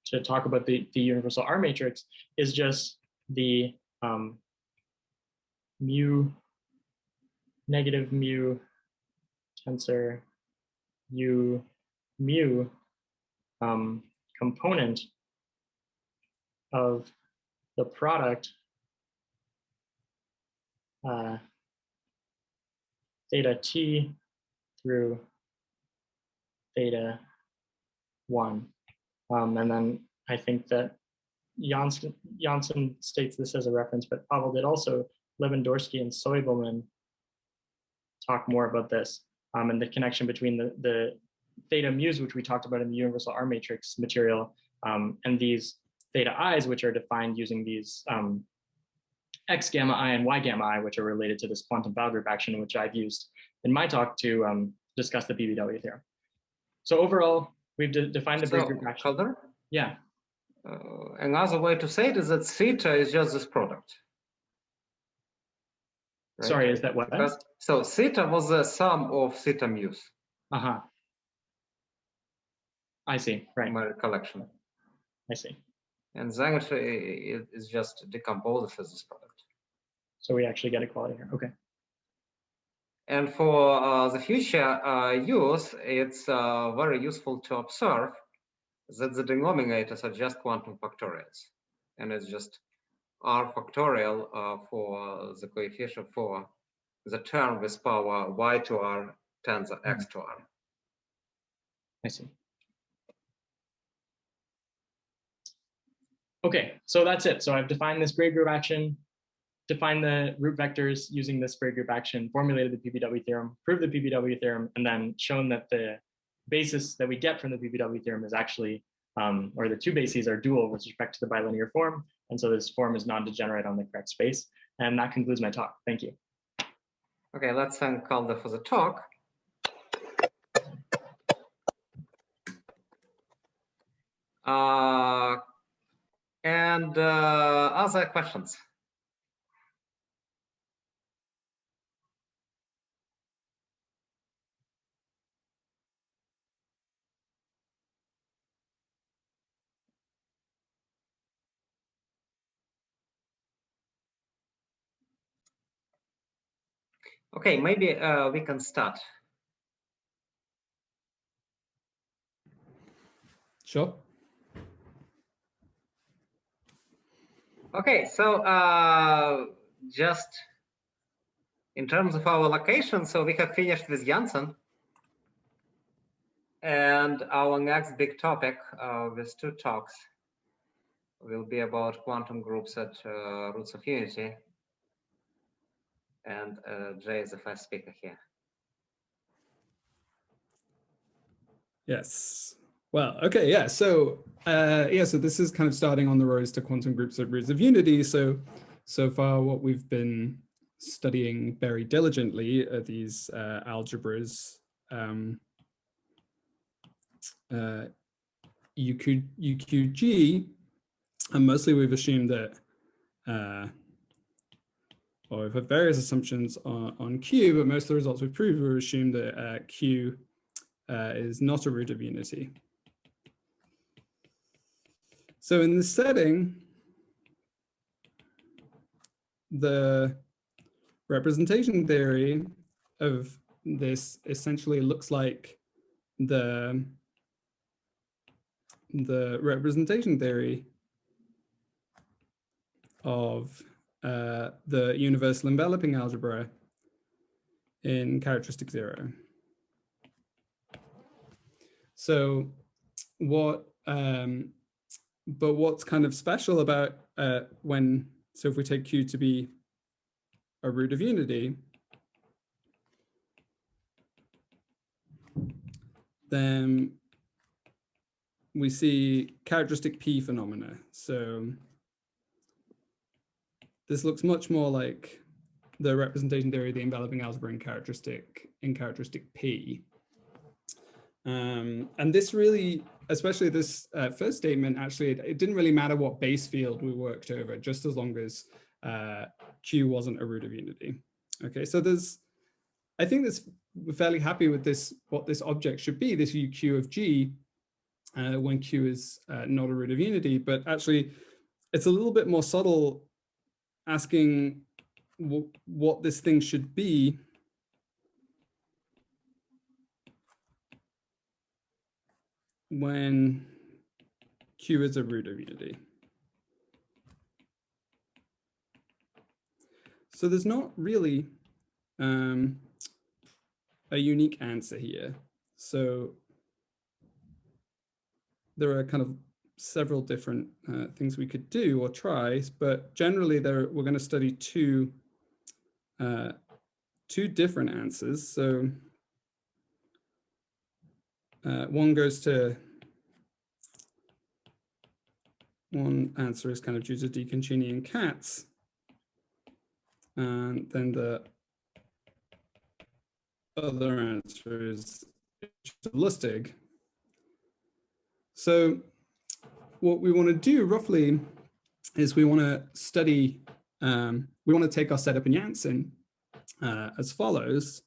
to talk about the universal R matrix, is just the mu, negative mu, tensor u mu component of the product theta t through theta 1. And then I think that Janssen states this as a reference, but Pavel did also. Lewandowski and Soibelman talk more about this and the connection between the theta mu's, which we talked about in the universal R matrix material, and these theta i's, which are defined using these X gamma I and Y gamma I, which are related to this quantum vowel group action, which I've used in my talk to discuss the PBW theorem. So overall, we've defined the Braid group action. Calder? Yeah. Another way to say it is that theta is just this product. Right? Sorry, is that what? So theta was the sum of theta mu's. Uh-huh. I see, right. My recollection. I see. And then it is just decomposed as this product. So we actually get equality here, okay. And for the future use, it's very useful to observe that the denominators are just quantum factorials. And it's just R factorial for the coefficient for the term with power y to r tensor x to r. I see. Okay, so that's it. So I've defined this Braid group action, defined the root vectors using this Braid group action, formulated the PBW theorem, proved the PBW theorem, and then shown that the basis that we get from the PBW theorem is actually, or the two bases are dual with respect to the bilinear form. And so this form is non-degenerate on the correct space. And that concludes my talk. Thank you. Okay, let's thank Calder for the talk. And other questions? Okay, maybe we can start. Sure. Okay, so just in terms of our location, so we have finished with Janssen. And our next big topic with two talks will be about quantum groups at roots of unity. And Jay is the first speaker here. Yes. Well, okay, yeah. So so this is kind of starting on the road to quantum groups at roots of unity. So far, what we've been studying very diligently are these algebras, UQG, and mostly we've assumed that, well, we've had various assumptions on Q, but most of the results we've proved were assumed that Q is not a root of unity. So in this setting, the representation theory of this essentially looks like the representation theory of the universal enveloping algebra in characteristic 0. So but what's kind of special about so if we take Q to be a root of unity, then we see characteristic P phenomena. So this looks much more like the representation theory of the enveloping algebra in characteristic P. And this really, especially this first statement, actually, it didn't really matter what base field we worked over, just as long as Q wasn't a root of unity. Okay, so I think we're fairly happy with this, what this object should be, this UQ of G, when Q is not a root of unity, but actually it's a little bit more subtle asking what this thing should be when Q is a root of unity. So there's not really a unique answer here. So there are kind of several different things we could do or try, but generally we're going to study two different answers. So one answer is kind of due to Deconchini and Katz, and then the other answer is Lustig. So what we want to do roughly is we want to study, we want to take our setup in Janssen as follows.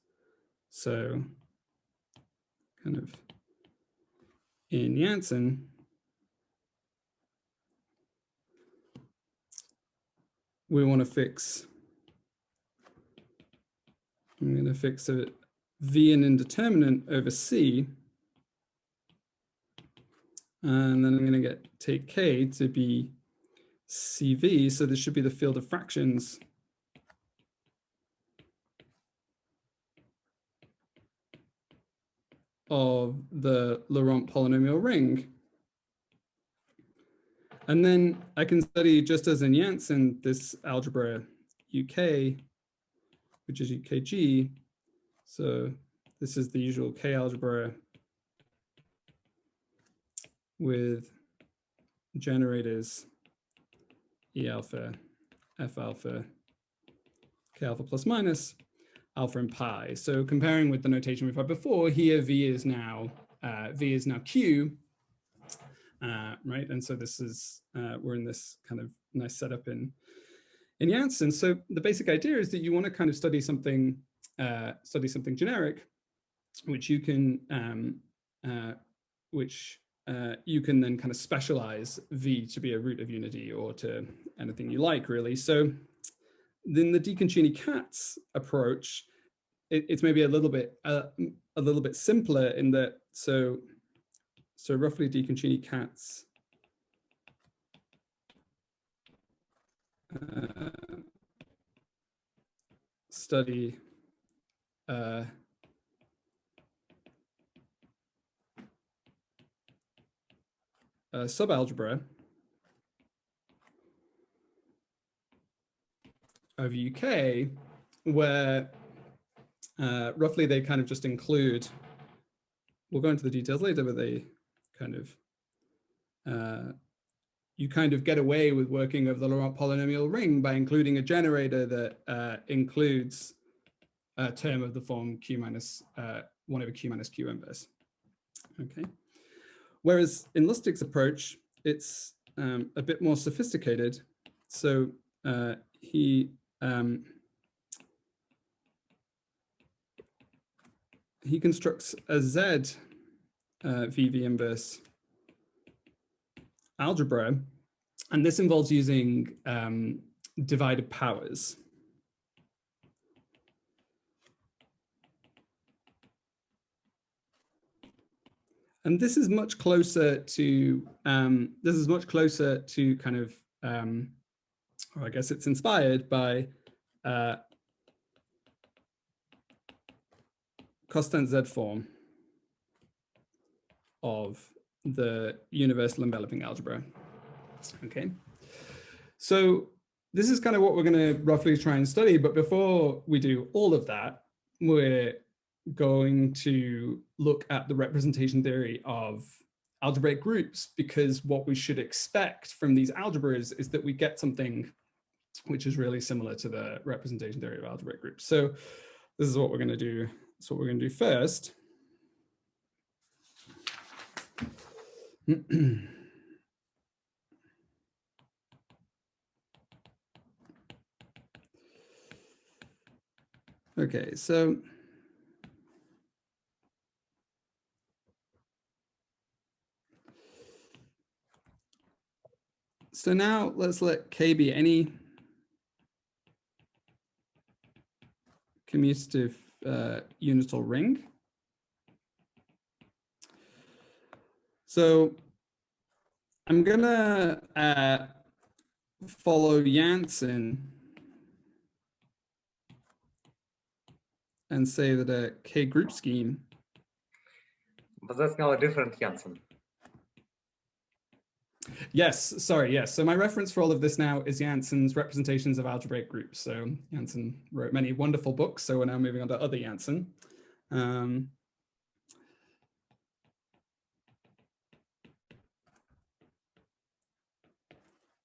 So kind of in Janssen, we want to fix, I'm going to fix a V an indeterminate over C. And then I'm going to take K to be CV. So this should be the field of fractions of the Laurent polynomial ring. And then I can study, just as in Janssen, this algebra UK, which is UKG. So this is the usual K algebra with generators E alpha, F alpha, K alpha plus minus, alpha and pi. So comparing with the notation we've had before, here V is now Q, right? And so this is we're in this kind of nice setup in Janssen. So the basic idea is that you want to kind of study something generic, which you can you can then kind of specialize V to be a root of unity or to anything you like, really. So then the Deconchini-Katz approach, it's maybe a little bit simpler in that, so roughly Deconchini-Katz study a subalgebra of UK where roughly they kind of just include, we'll go into the details later, but they kind of, you kind of get away with working of the Laurent polynomial ring by including a generator that includes a term of the form Q minus 1 over Q minus Q inverse. Okay. Whereas in Lustig's approach, it's a bit more sophisticated. So he constructs a Z VV inverse algebra, and this involves using divided powers. And this is much closer to kind of, or I guess it's inspired by constant Z form of the universal enveloping algebra. Okay, so this is kind of what we're going to roughly try and study. But before we do all of that, we're going to look at the representation theory of algebraic groups, because what we should expect from these algebras is that we get something which is really similar to the representation theory of algebraic groups. So this is what we're going to do. So what we're going to do first. Okay, so now let's let K be any commutative unital ring. So I'm gonna follow Janssen and say that a K group scheme. But that's now a different Janssen. Yes, sorry, yes. So my reference for all of this now is Janssen's representations of algebraic groups. So Janssen wrote many wonderful books. So we're now moving on to other Janssen.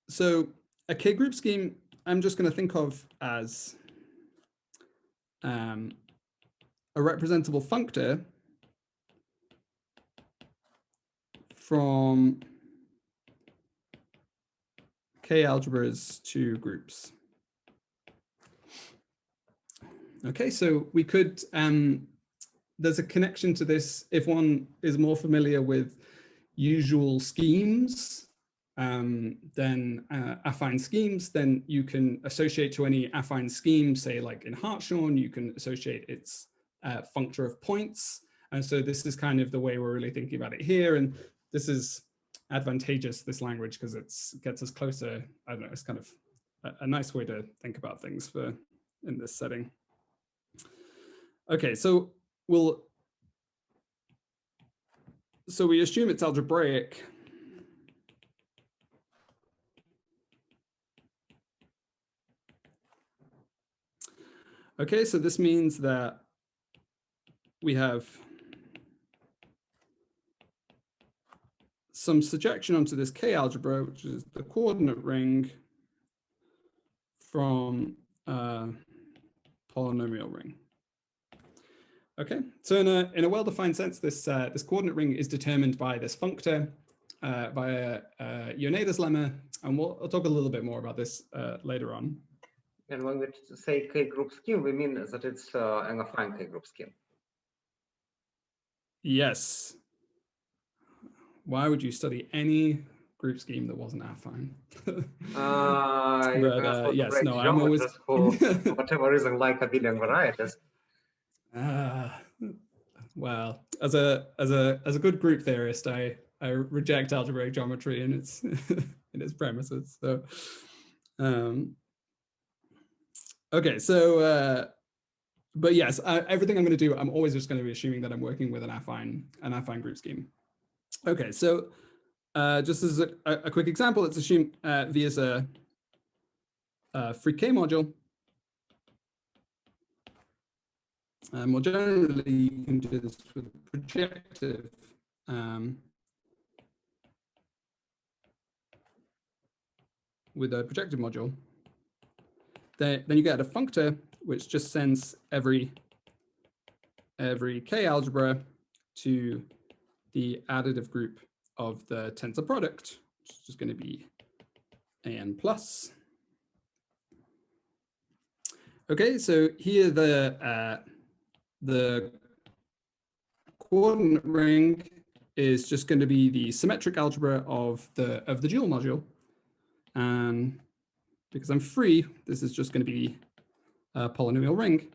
So a K group scheme, I'm just going to think of as a representable functor from K algebras to groups. Okay, so we could, there's a connection to this if one is more familiar with usual schemes, then affine schemes, then you can associate to any affine scheme, say like in Hartshorne, you can associate its functor of points. And so this is kind of the way we're really thinking about it here. And this is advantageous, this language, because it gets us closer. I don't know, it's kind of a nice way to think about things in this setting. Okay, so we assume it's algebraic. Okay, so this means that we have some surjection onto this K algebra, which is the coordinate ring from a polynomial ring. Okay, so in a well-defined sense, this coordinate ring is determined by this functor via Yoneda's lemma, and I'll talk a little bit more about this later on. And when we say K group scheme, we mean that it's an affine K group scheme. Yes. Why would you study any group scheme that wasn't affine? But yes, no, I'm always for whatever reason like abelian varieties. Well, as a good group theorist, I reject algebraic geometry and its in its premises. So okay, so but yes, everything I'm going to do, I'm always just going to be assuming that I'm working with an affine group scheme. Okay, so just as a quick example, let's assume V is a free K module. More generally, you can do this with projective. With a projective module. Then you get a functor which just sends every K algebra to the additive group of the tensor product, which is just going to be AN plus. Okay, so here the coordinate ring is just going to be the symmetric algebra of the dual module. And because I'm free, this is just going to be a polynomial ring.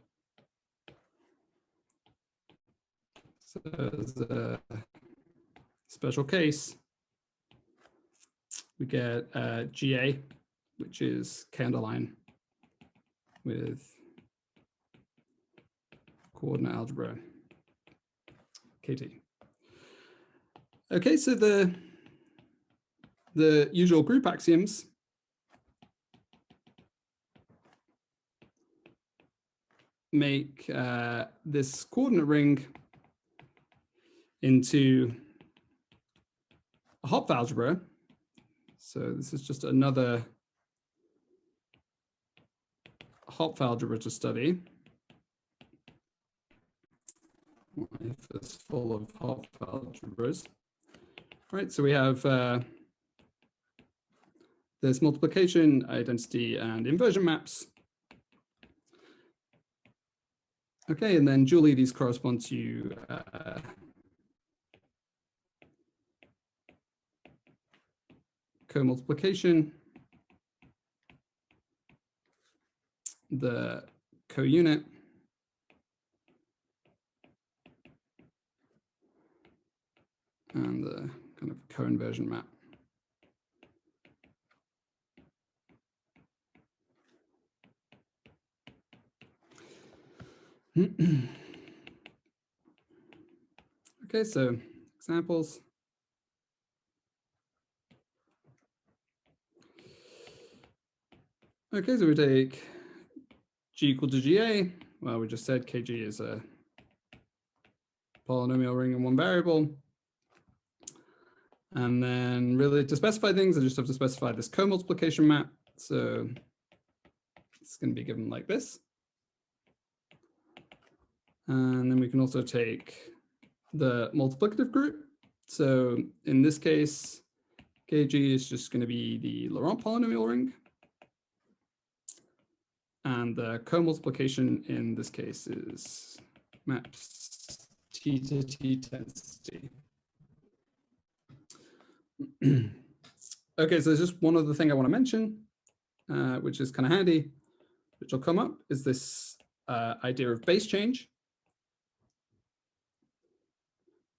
So as a special case, we get GA, which is K underline with coordinate algebra KT. Okay, so the usual group axioms make this coordinate ring into a Hopf algebra. So this is just another Hopf algebra to study. If it's full of Hopf algebras. Right, so we have this multiplication, identity, and inversion maps. Okay, and then dually these correspond to co-multiplication, the co-unit, and the kind of co-inversion map. Okay, so examples. Okay, so we take G equal to GA. Well, we just said KG is a polynomial ring in one variable. And then really to specify things, I just have to specify this co-multiplication map. So it's going to be given like this. And then we can also take the multiplicative group. So in this case, KG is just going to be the Laurent polynomial ring. And the co-multiplication in this case is maps T to T tends T. Okay, so there's just one other thing I want to mention, which is kind of handy, which will come up, is this idea of base change.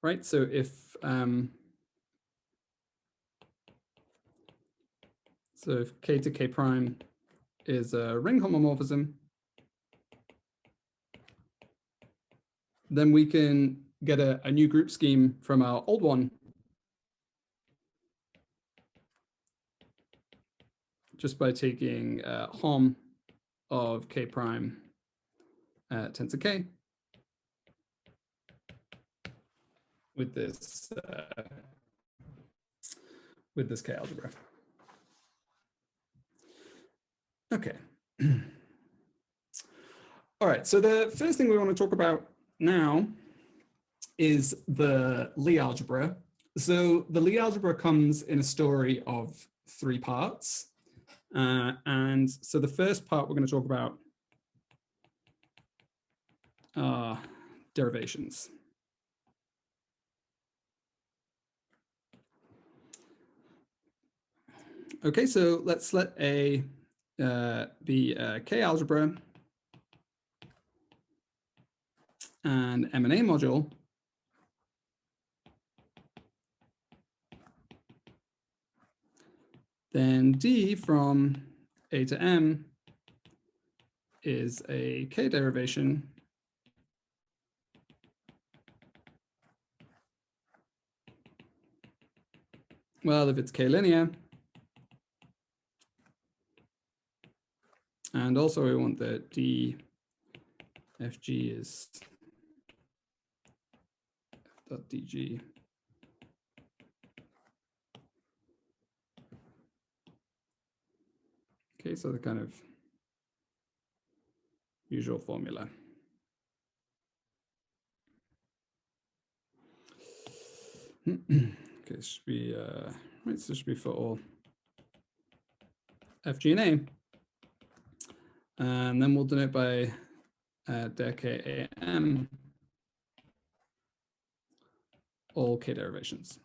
Right, so if K to K prime is a ring homomorphism, then we can get a new group scheme from our old one just by taking hom of K prime tensor K with this K algebra. Okay. All right, so the first thing we want to talk about now is the Lie algebra. So the Lie algebra comes in a story of 3 parts. And so the first part we're going to talk about are derivations. Okay, so let's let A be a K algebra and M&A module. Then D from A to M is a K derivation. Well, if it's K linear. And also we want that D FG is F.dg. Okay, so the kind of usual formula. Okay, this should be right, so this should be for all FG and A. And then we'll denote by dk AM. all k derivations.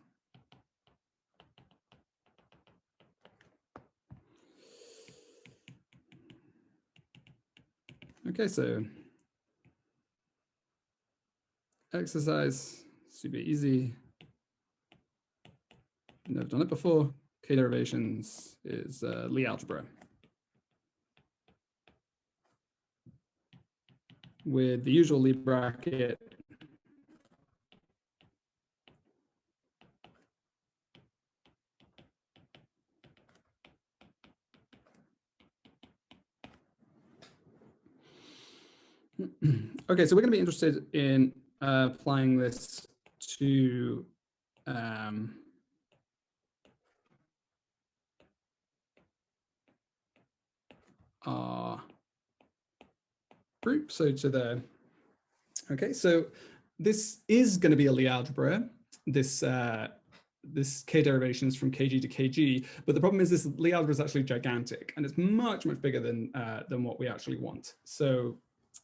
Okay, so exercise, super easy. Never done it before. K derivations is Lie algebra with the usual Lie bracket. Okay, so we're going to be interested in applying this to our group. So to the, okay, so this is going to be a Lie algebra, this this k derivations from kg to kg, but the problem is this Lie algebra is actually gigantic and it's much bigger than what we actually want. So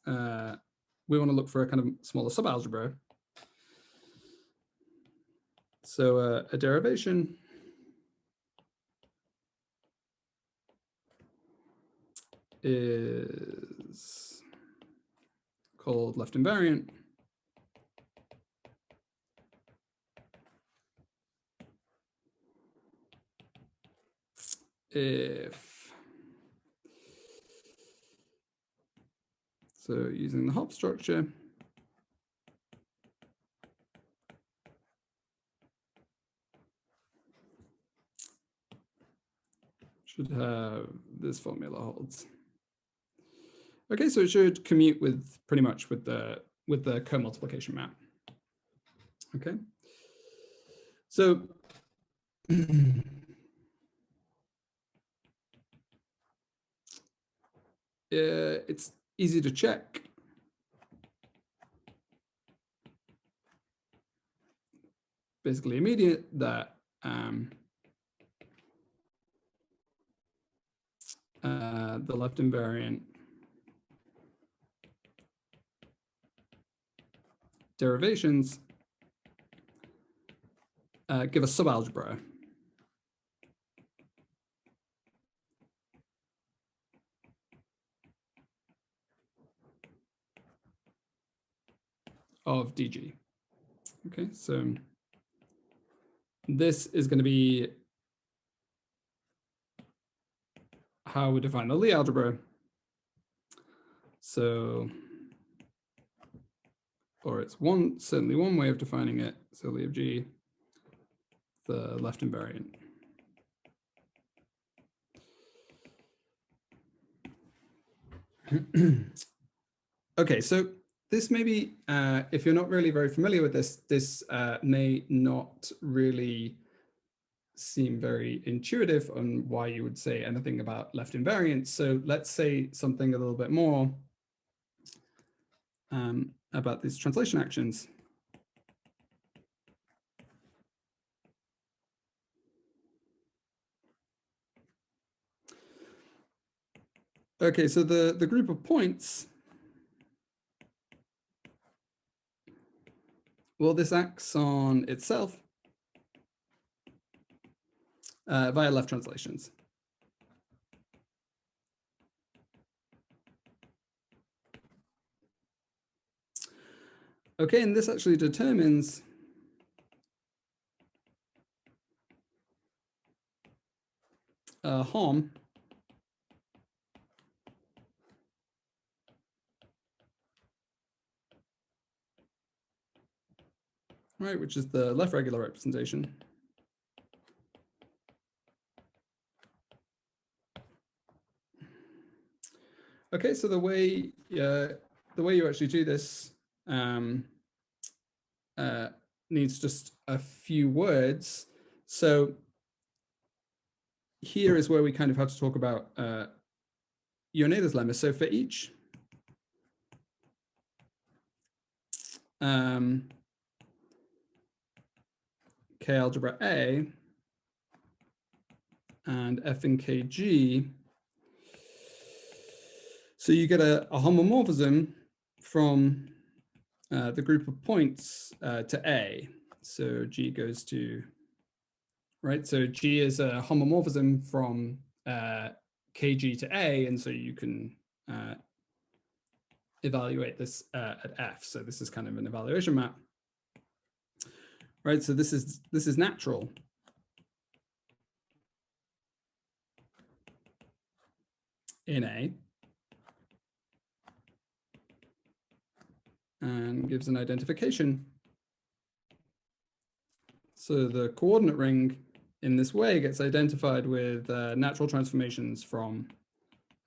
we want to look for a kind of smaller subalgebra. So a derivation is called left invariant. If, so using the hop structure, should have this formula holds. Okay, so it should commute with pretty much with the co-multiplication map. Okay, so it's easy to check. Basically immediate that the left invariant derivations give a subalgebra of dg. Okay, so this is going to be how we define the Lie algebra. So, or it's certainly one way of defining it. So Lie of G, the left invariant. Okay, so this may be, if you're not really very familiar with this, this may not really seem very intuitive on why you would say anything about left invariance. So let's say something a little bit more about these translation actions. Okay, so the group of points, well, this acts on itself via left translations. Okay, and this actually determines HOM right, which is the left regular representation. Okay, so the way you actually do this needs just a few words. So here is where we kind of have to talk about Ioannidis lemma. So for each K algebra A and F in KG, so you get a homomorphism from the group of points to A. So G goes to, right? So G is a homomorphism from KG to A, and so you can evaluate this at F. So this is kind of an evaluation map, right? So this is natural. In A, and gives an identification. So the coordinate ring in this way gets identified with natural transformations from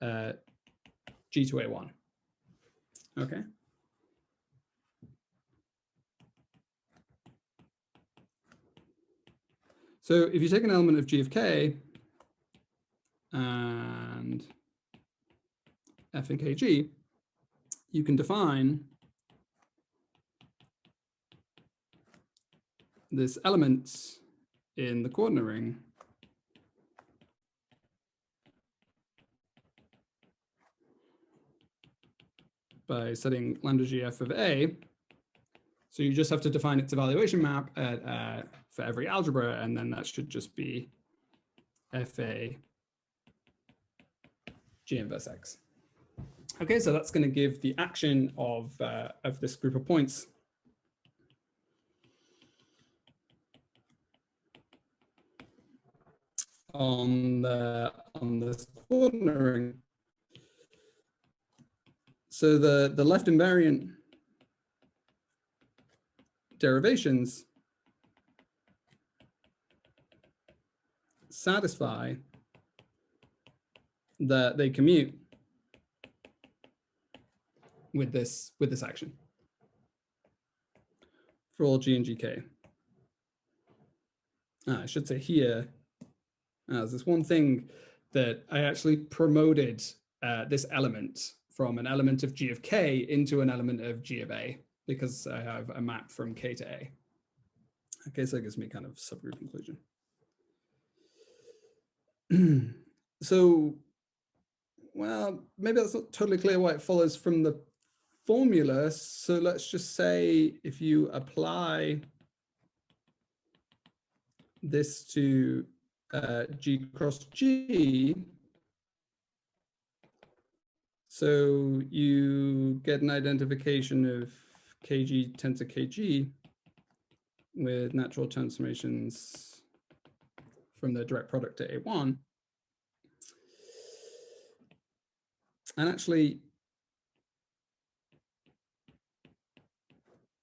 G to A1. Okay. So if you take an element of G of K and F and KG, you can define this element in the coordinate ring by setting lambda GF of A. So you just have to define its evaluation map at, for every algebra, and then that should just be FA G inverse X. Okay, so that's going to give the action of this group of points. On this coordinate ring. So the left invariant derivations satisfy that they commute with this action for all G and GK. I should say here, there's this one thing that I actually promoted this element from an element of G of K into an element of G of A, because I have a map from K to A. Okay, so it gives me kind of subgroup inclusion. So, well, maybe that's not totally clear why it follows from the formula. So let's just say if you apply this to G cross G, so you get an identification of KG tensor KG with natural transformations from the direct product to A1. And actually,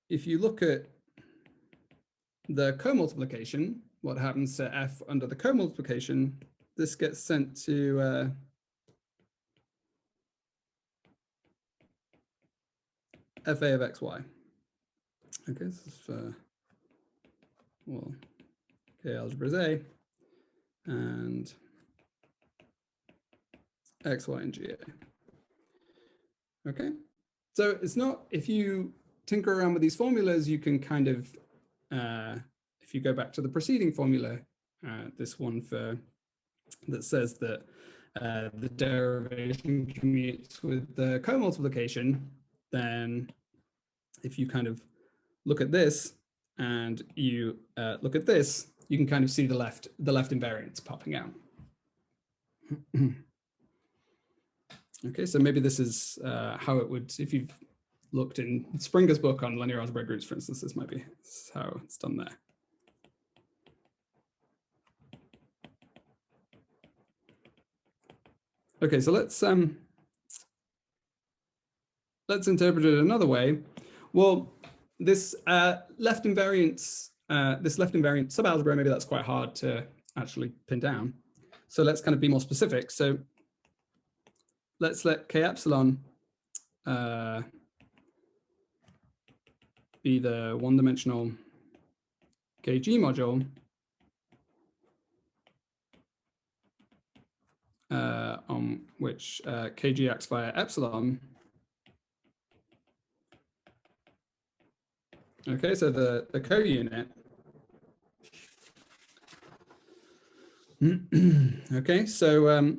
if you look at the co-multiplication, what happens to F under the co-multiplication, this gets sent to FA of XY. Okay, this is for, well, K algebra is A, and XY and GA. Okay, so it's not, if you tinker around with these formulas, you can kind of, if you go back to the preceding formula, this one for that says that the derivation commutes with the co-multiplication, then if you kind of look at this and you look at this, you can kind of see the left invariance popping out. Okay, so maybe this is how it would, if you've looked in Springer's book on linear algebraic groups, for instance, this might be how it's done there. Okay, so let's interpret it another way. Well, this left invariant subalgebra, maybe that's quite hard to actually pin down. So let's kind of be more specific. So let's let K epsilon be the one-dimensional KG module on which KG acts via epsilon. Okay, so the co-unit. Okay, so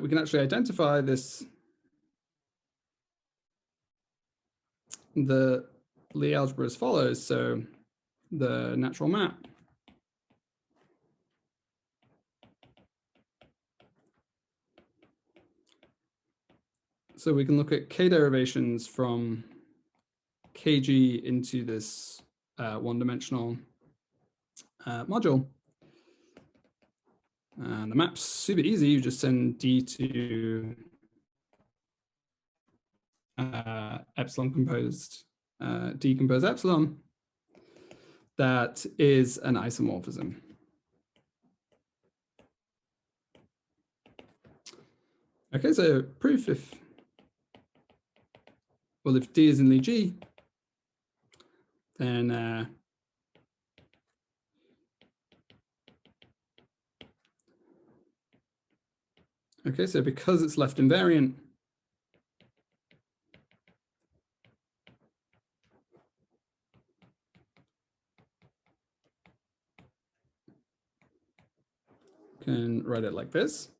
we can actually identify this the Lie algebra as follows. So the natural map so we can look at k derivations from kg into this one-dimensional module. And the map's super easy. You just send d to epsilon composed decomposed epsilon. That is an isomorphism. Okay, so proof if d is in Lie G, then okay, so because it's left invariant, can write it like this.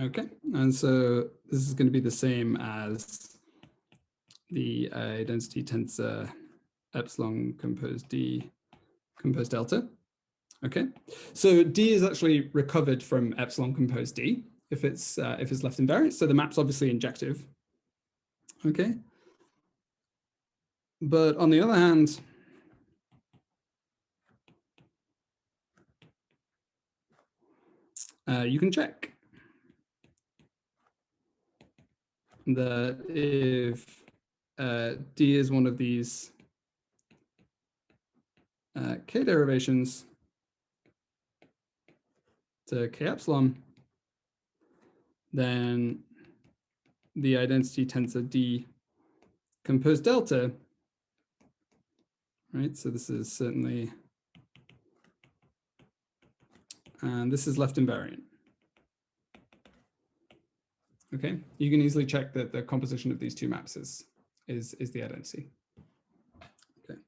Okay, and so this is going to be the same as the identity tensor epsilon composed d composed delta. Okay, so d is actually recovered from epsilon composed d if it's left invariant. So the map's obviously injective. Okay, but on the other hand, you can check that if d is one of these k derivations to k epsilon, then the identity tensor d composed delta, right? So this is certainly, and this is left invariant. Okay, you can easily check that the composition of these two maps is the identity. Okay.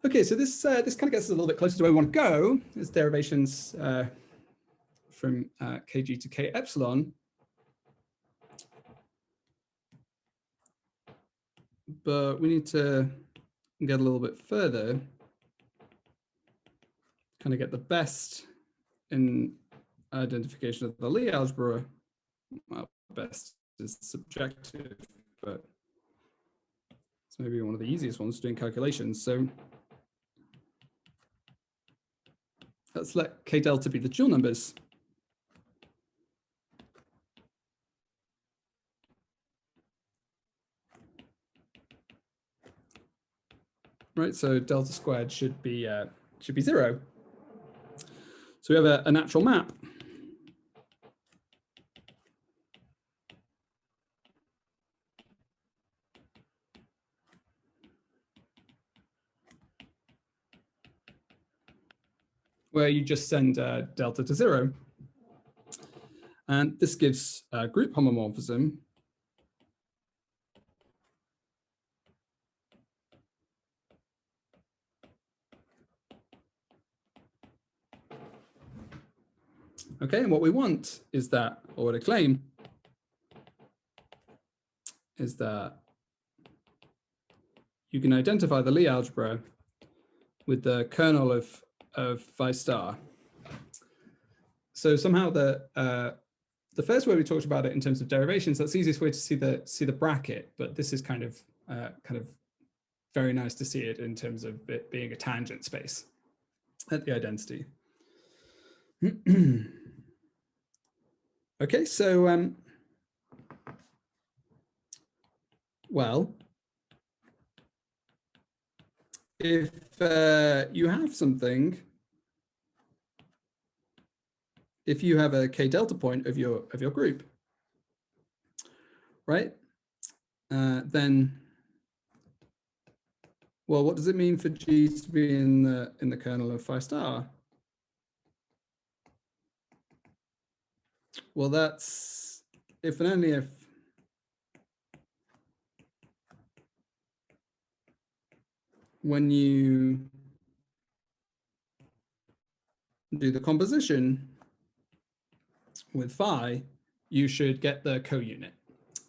Okay, so this kind of gets us a little bit closer to where we want to go, is derivations from kg to k epsilon. But we need to get a little bit further, kind of get the best in identification of the Lie algebra. Well, best is subjective, but it's maybe one of the easiest ones doing calculations. So let's let k delta be the dual numbers. Right, so delta squared should be 0. So we have a natural map. Where you just send delta to 0. And this gives a group homomorphism. Okay, and what we want is that, or what I claim, is that you can identify the Lie algebra with the kernel of phi star. So somehow the first way we talked about it in terms of derivations, that's the easiest way to see the bracket, but this is kind of very nice to see it in terms of it being a tangent space at the identity. Okay, so well, if you have something, if you have a k delta point of your group, right? Then, well, what does it mean for G to be in the kernel of phi star? Well, that's if and only if when you do the composition with phi, you should get the co-unit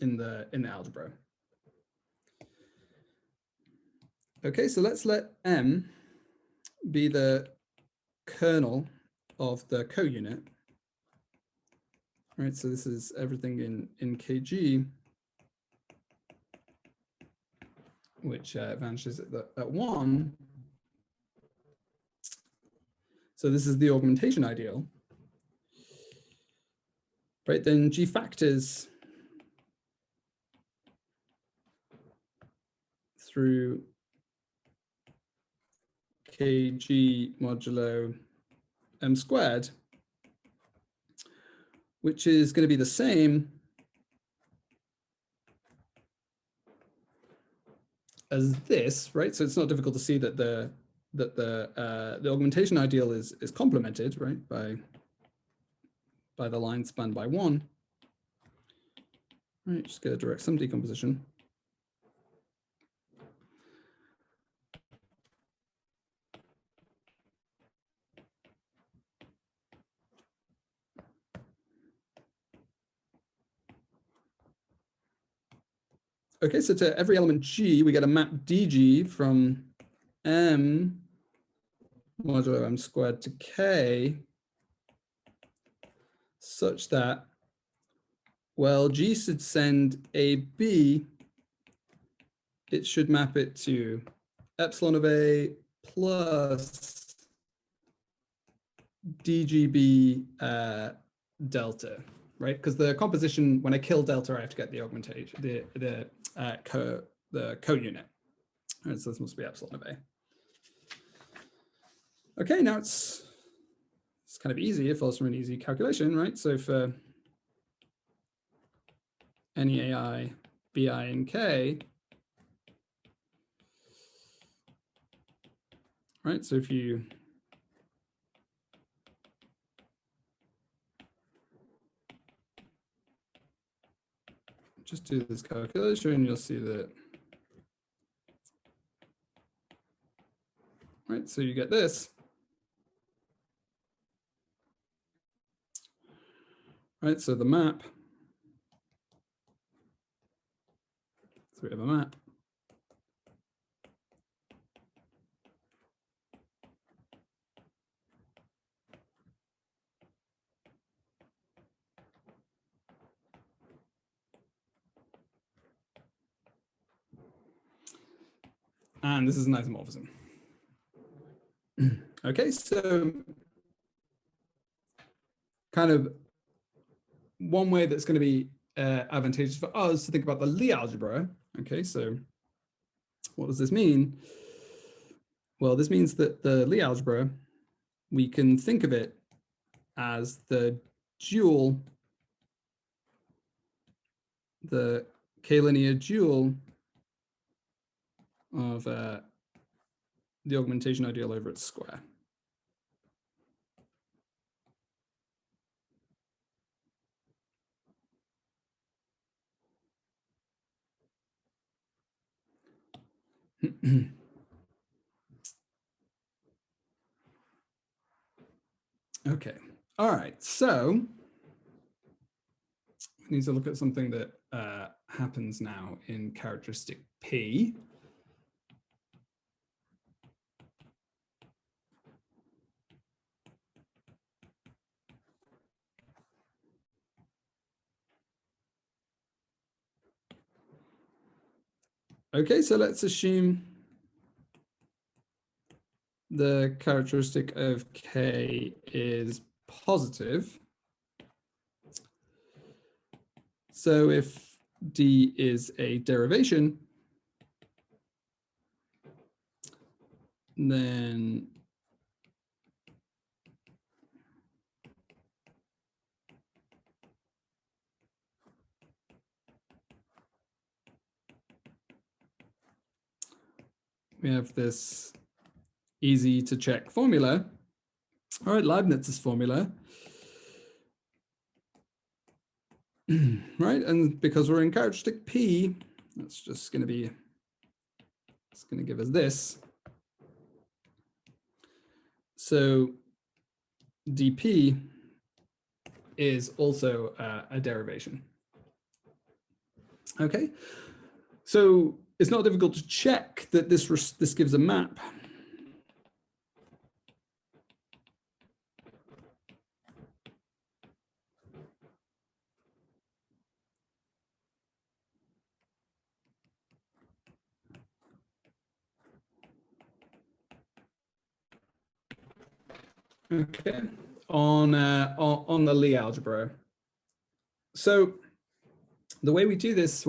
in the algebra. Okay, so let's let M be the kernel of the co-unit. All right, so this is everything in kg, which vanishes at 1. So this is the augmentation ideal. Right, then G factors through kg modulo M squared, which is going to be the same as this, right? So it's not difficult to see that the augmentation ideal is complemented, right, by the line spanned by 1. Right, just get a direct sum decomposition. Okay, so to every element G, we get a map dg from M modulo M squared to K such that, well, G should send AB, it should map it to epsilon of A plus dgb delta, right? Because the composition, when I kill delta, I have to get the augmentation, the co-unit. Right, so this must be epsilon of A. Okay, now it's kind of easy. It follows from an easy calculation, right? So for any AI, BI, and K, right? So if you just do this calculation, you'll see that, right? So you get this. Right, so the map, so we have a map. And this is an isomorphism. Okay, so kind of one way that's going to be advantageous for us to think about the Lie algebra. Okay, so what does this mean? Well, this means that the Lie algebra, we can think of it as the dual, the K-linear dual of the augmentation ideal over its square. Okay, all right, so we need to look at something that happens now in characteristic P. Okay, so let's assume the characteristic of K is positive. So if D is a derivation, then we have this easy to check formula. All right, Leibniz's formula. Right, and because we're in characteristic P, that's just going to be, it's going to give us this. So dp is also a derivation. Okay, so it's not difficult to check that this gives a map. Okay, on the Lie algebra. So the way we do this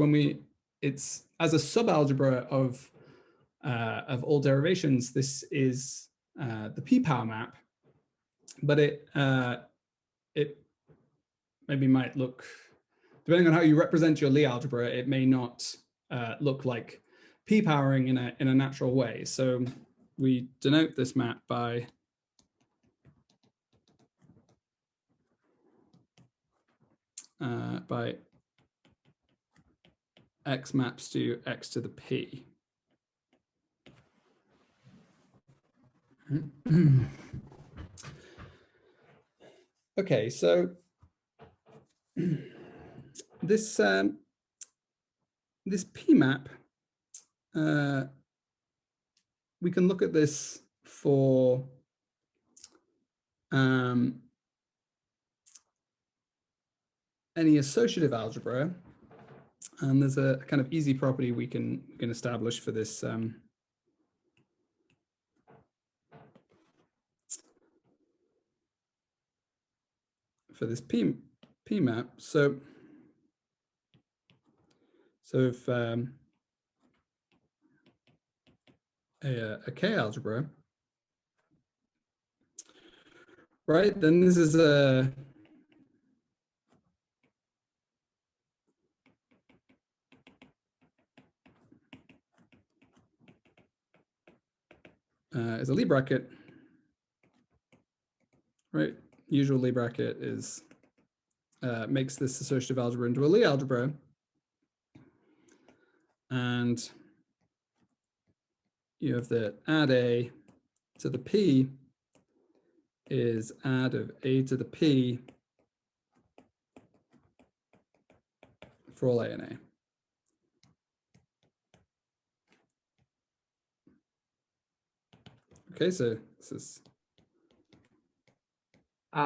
it's as a subalgebra of all derivations. This is the p power map, but it maybe might look, depending on how you represent your Lie algebra, it may not look like p powering in a natural way. So we denote this map by x maps to x to the p. Okay, so this p map, we can look at this for any associative algebra, and there's a kind of easy property we can establish for this p map. So if a K algebra, right, then this is a is a Lie bracket, right? Usual Lie bracket is makes this associative algebra into a Lie algebra, and you have that add a to the p is add of a to the p for all a and a. Okay, so this is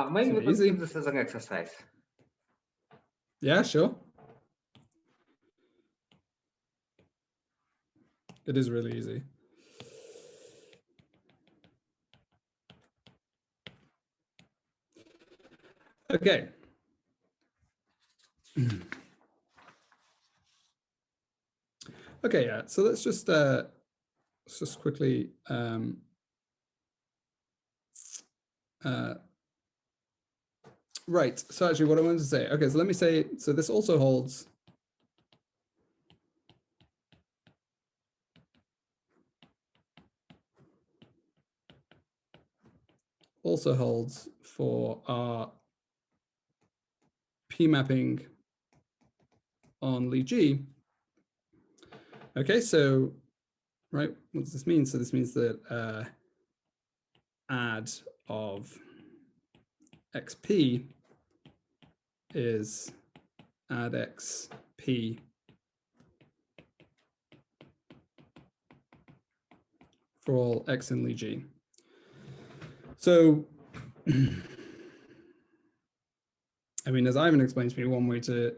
maybe we can easy. keep this as an exercise. Yeah, sure. It is really easy. Okay. Okay, yeah. So let's just quickly right. So actually, what I wanted to say. Okay, so let me say. So this also holds. Also holds for our p mapping on Lie G. Okay, so right, what does this mean? So this means that add of xp is add xp for all x in Lie G. So, I mean, as Ivan explained to me, one way to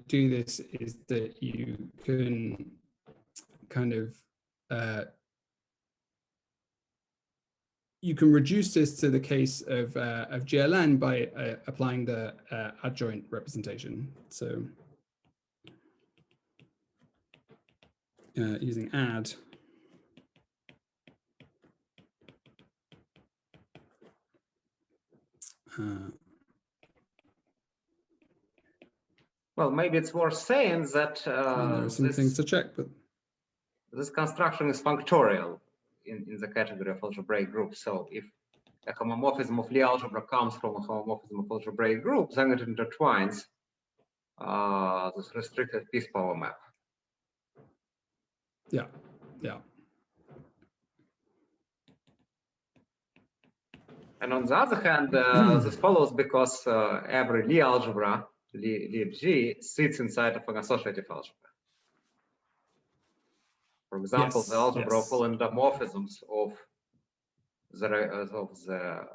do this is that you can kind of you can reduce this to the case of GLN by applying the adjoint representation. So using add. Well, maybe it's worth saying that there are some things to check, but this construction is functorial in the category of algebraic groups. So if a homomorphism of Lie algebra comes from a homomorphism of algebraic groups, then it intertwines this restricted piece power map. Yeah, yeah. And on the other hand, this follows because every Lie algebra, Lie sits inside of an associative algebra. For example, Yes, the algebra yes. of all endomorphisms of the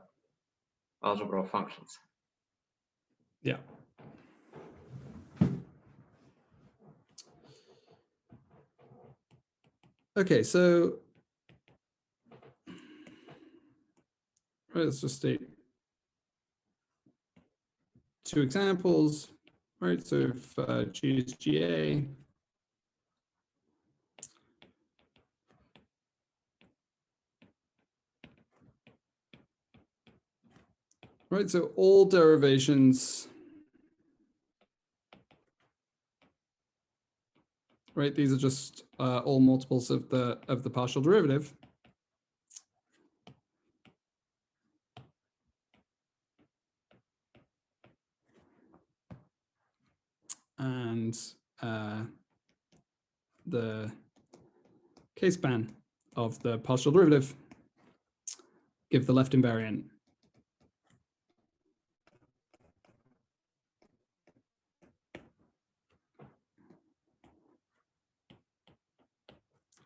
algebra of functions. Yeah. Okay, so let's just state 2 examples, right? So if G is GA, right? So all derivations, right? These are just all multiples of the partial derivative. And the K-span of the partial derivative give the left invariant.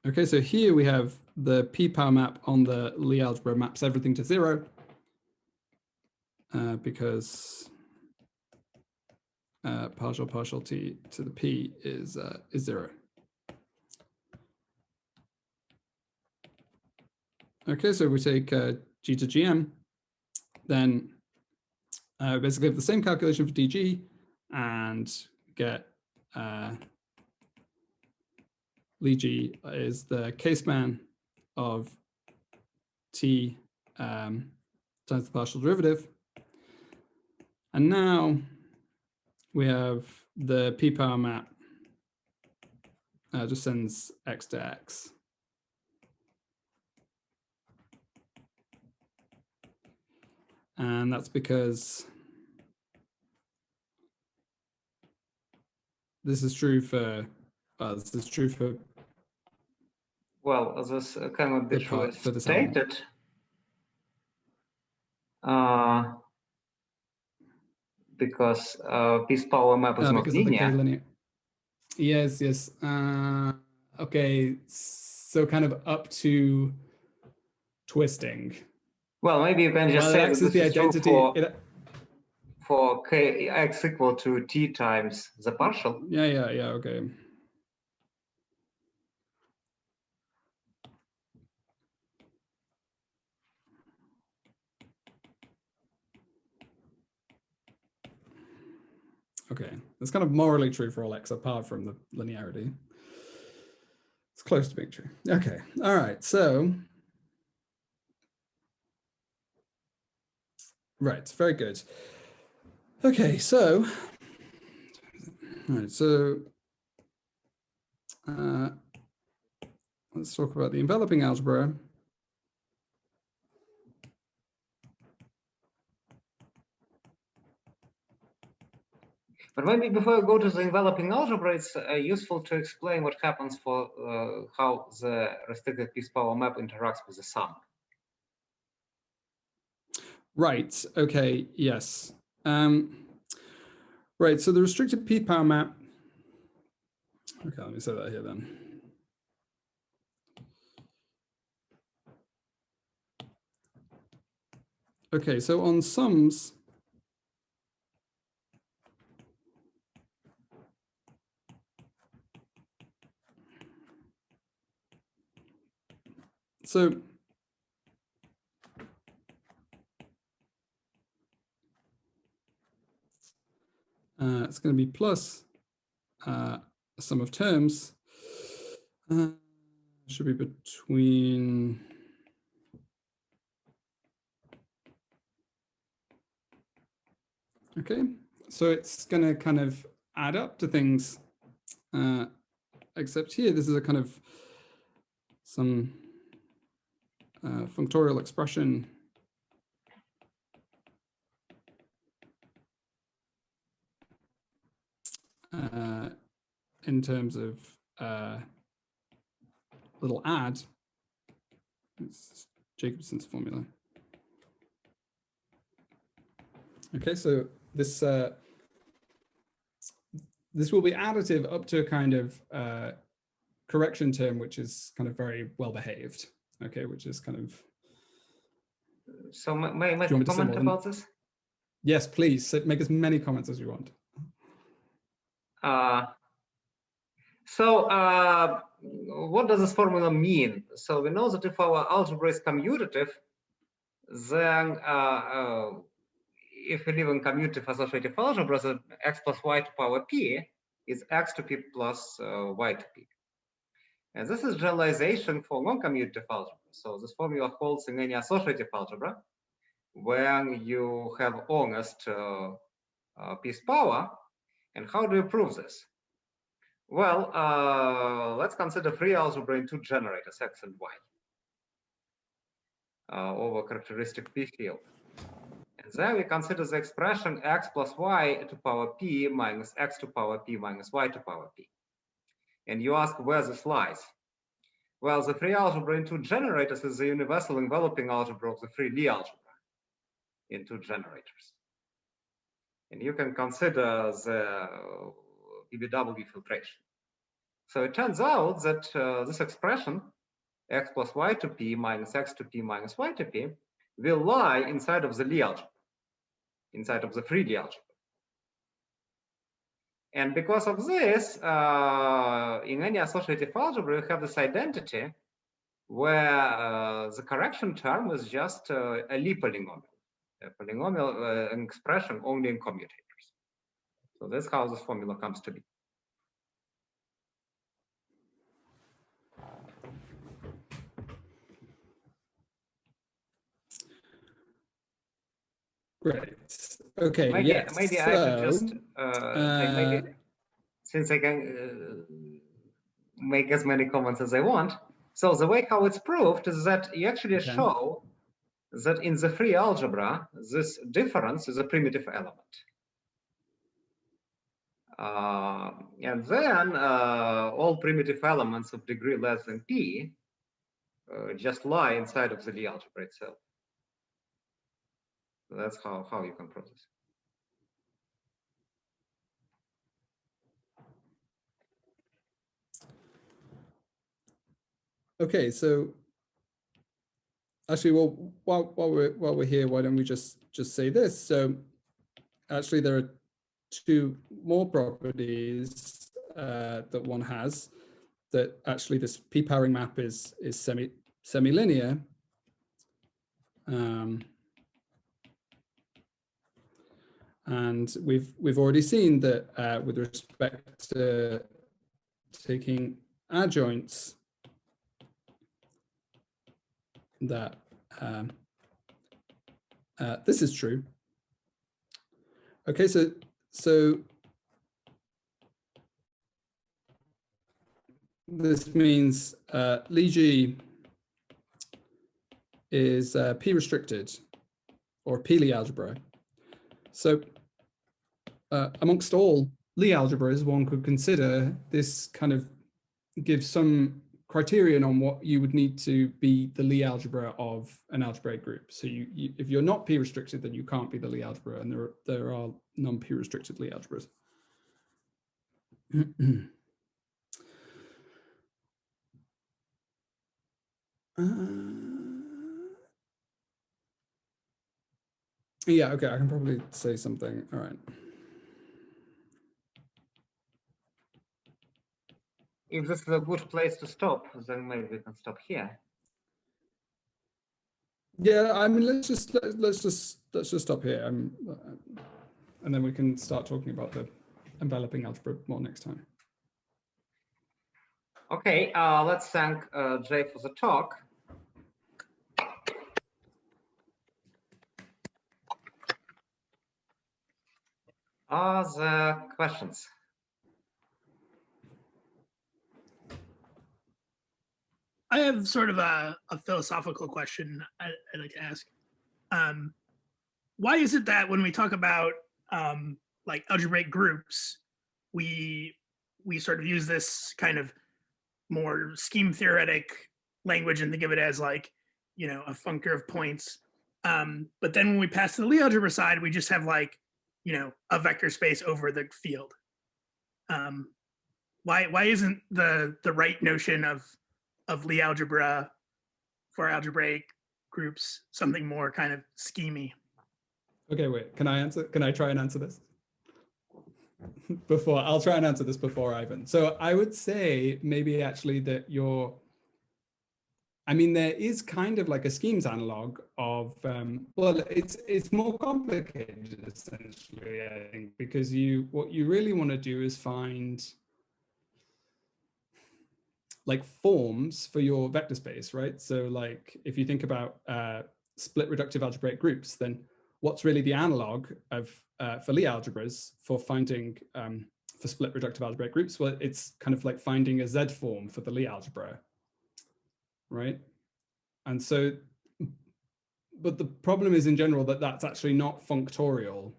Okay, so here we have the p-power map on the Lie algebra maps everything to 0 because partial t to the p is 0. Okay, so we take g to gm, then basically have the same calculation for dg and get Lie g is the K-span of t times the partial derivative. And now we have the p-power map just sends x to x. And that's because this is true for, this is true for, Well, this cannot be true for this stated. Because this power map is not because of the linear. K-linear. Yes, yes. Okay, so kind of up to twisting. Well, maybe you can just Well, say it that acts as this the is true identity. for k x equal to t times the partial. Yeah, okay. Okay, that's kind of morally true for all x apart from the linearity. It's close to being true. Okay, all right, so. Right, very good. Okay, so. All right, so. Let's talk about the enveloping algebra. But maybe before we go to the enveloping algebra, it's useful to explain what happens for how the restricted piece power map interacts with the sum. Right, okay, yes. Right, so the restricted P power map. Okay, let me say that here then. Okay, so on sums, so it's going to be plus a sum of terms. Should be between. Okay, so it's going to kind of add up to things, except here, this is a kind of some functorial expression in terms of little add. It's Jacobson's formula. Okay, so this this will be additive up to a kind of correction term, which is kind of very well behaved. Okay, which is kind of. So may I make Do you a want me to say comment more about this? Yes, please. Make as many comments as you want. What does this formula mean? So we know that if our algebra is commutative, then if we live in commutative associative algebra, then x plus y to power p is x to p plus y to p. And this is generalization for non-commutative algebra. So this formula holds in any associative algebra when you have honest piece power. And how do you prove this? Well, let's consider free algebra in two generators, x and y, over characteristic p field. And then we consider the expression x plus y to power p minus x to power p minus y to power p. And you ask where this lies. Well, the free algebra in two generators is the universal enveloping algebra of the free Lie algebra in two generators. And you can consider the PBW filtration. So it turns out that this expression, x plus y to p minus x to p minus y to p, will lie inside of the Lie algebra, inside of the free Lie algebra. And because of this, in any associative algebra, you have this identity where the correction term is just a Lie polynomial, an expression only in commutators. So that's how this formula comes to be. Great. Okay. Maybe, yes. maybe I should just maybe, since I can make as many comments as I want. So the way how it's proved is that you actually show that in the free algebra, this difference is a primitive element. And then all primitive elements of degree less than p just lie inside of the Lie algebra itself. So that's how you can prove this. Okay, so actually, well, while we're here, why don't we just say this? So actually, there are two more properties that one has. That actually this p-powering map is semi-linear. And we've already seen that with respect to taking adjoints, that this is true. Okay, so this means Lie is p restricted or p-Lie algebra. So amongst all Lie algebras, one could consider this kind of gives some criterion on what you would need to be the Lie algebra of an algebraic group. So if you're not p restricted, then you can't be the Lie algebra, and there are non-p restricted Lie algebras. Yeah, okay, I can probably say something. All right. If this is a good place to stop, then maybe we can stop here. Yeah, I mean, let's just stop here, and then we can start talking about the enveloping algebra more next time. Okay, let's thank Jay for the talk. Are there questions? I have sort of a philosophical question I'd like to ask. Why is it that when we talk about like algebraic groups, we sort of use this kind of more scheme theoretic language and think of it as like, you know, a functor of points, But then when we pass to the Lie algebra side, we just have like, a vector space over the field. Why isn't the right notion of Lie algebra for algebraic groups something more kind of schemy? Okay, wait, can I try and answer this? I'll try and answer this before Ivan. So I would say maybe actually that there is kind of like a schemes analog of, well, it's more complicated essentially, I think, because what you really want to do is find like forms for your vector space, right? So like if you think about split reductive algebraic groups, then what's really the analog of for Lie algebras for finding for split reductive algebraic groups? Well, it's kind of like finding a Z form for the Lie algebra, right? And so, but the problem is in general that that's actually not functorial.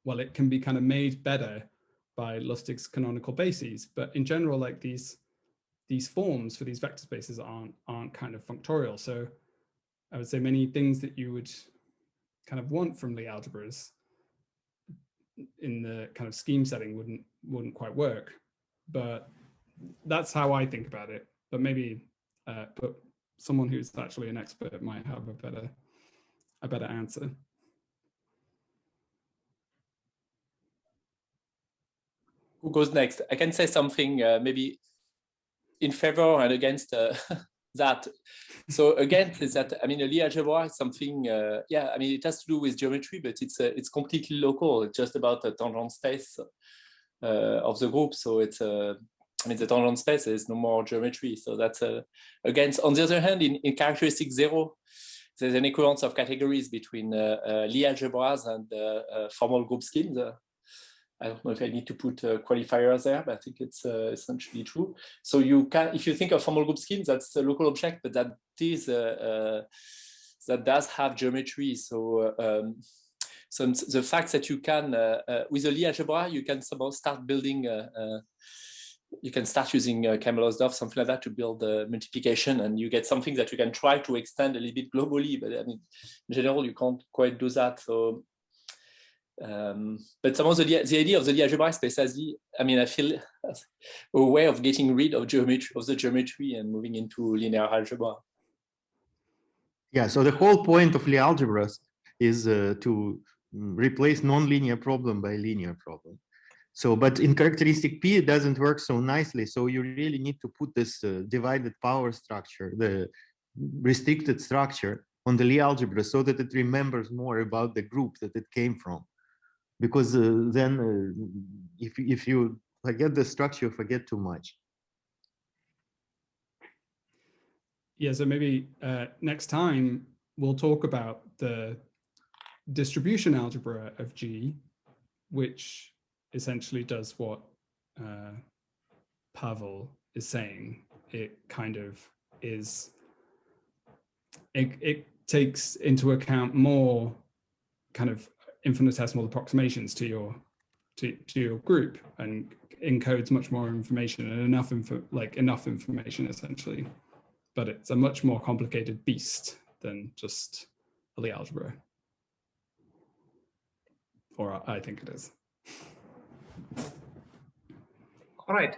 Well, it can be kind of made better by Lustig's canonical bases, but in general, like these forms for these vector spaces aren't kind of functorial. So I would say many things that you would kind of want from Lie algebras in the kind of scheme setting wouldn't quite work. But that's how I think about it. But maybe but someone who's actually an expert might have a better answer. Who goes next? I can say something maybe in favor and against that. So against is that, a Lie algebra is something, it has to do with geometry, but it's completely local. It's just about the tangent space of the group. So it's the tangent space is no more geometry. So that's against. On the other hand, in characteristic 0, there's an equivalence of categories between Lie algebras and formal group schemes. I don't know if I need to put qualifiers there, but I think it's essentially true. So you can, if you think of formal group schemes, that's a local object, but that does have geometry. So the fact that you can, with a Lie algebra, you can somehow start building, you can start using Camelosdorf, something like that, to build multiplication, and you get something that you can try to extend a little bit globally. But in general, you can't quite do that. So. But somehow the idea of the Lie algebraic space as I feel a way of getting rid of the geometry and moving into linear algebra. Yeah, so the whole point of Lie algebras is to replace non-linear problem by linear problem. So, but in characteristic P, it doesn't work so nicely. So you really need to put this divided power structure, the restricted structure, on the Lie algebra so that it remembers more about the group that it came from. Because then if you forget the structure, you forget too much. Yeah, so maybe next time we'll talk about the distribution algebra of G, which essentially does what Pavel is saying. It kind of is, it takes into account more kind of infinitesimal approximations to your group and encodes much more information and enough information essentially. But it's a much more complicated beast than just a Lie algebra. Or I think it is. All right.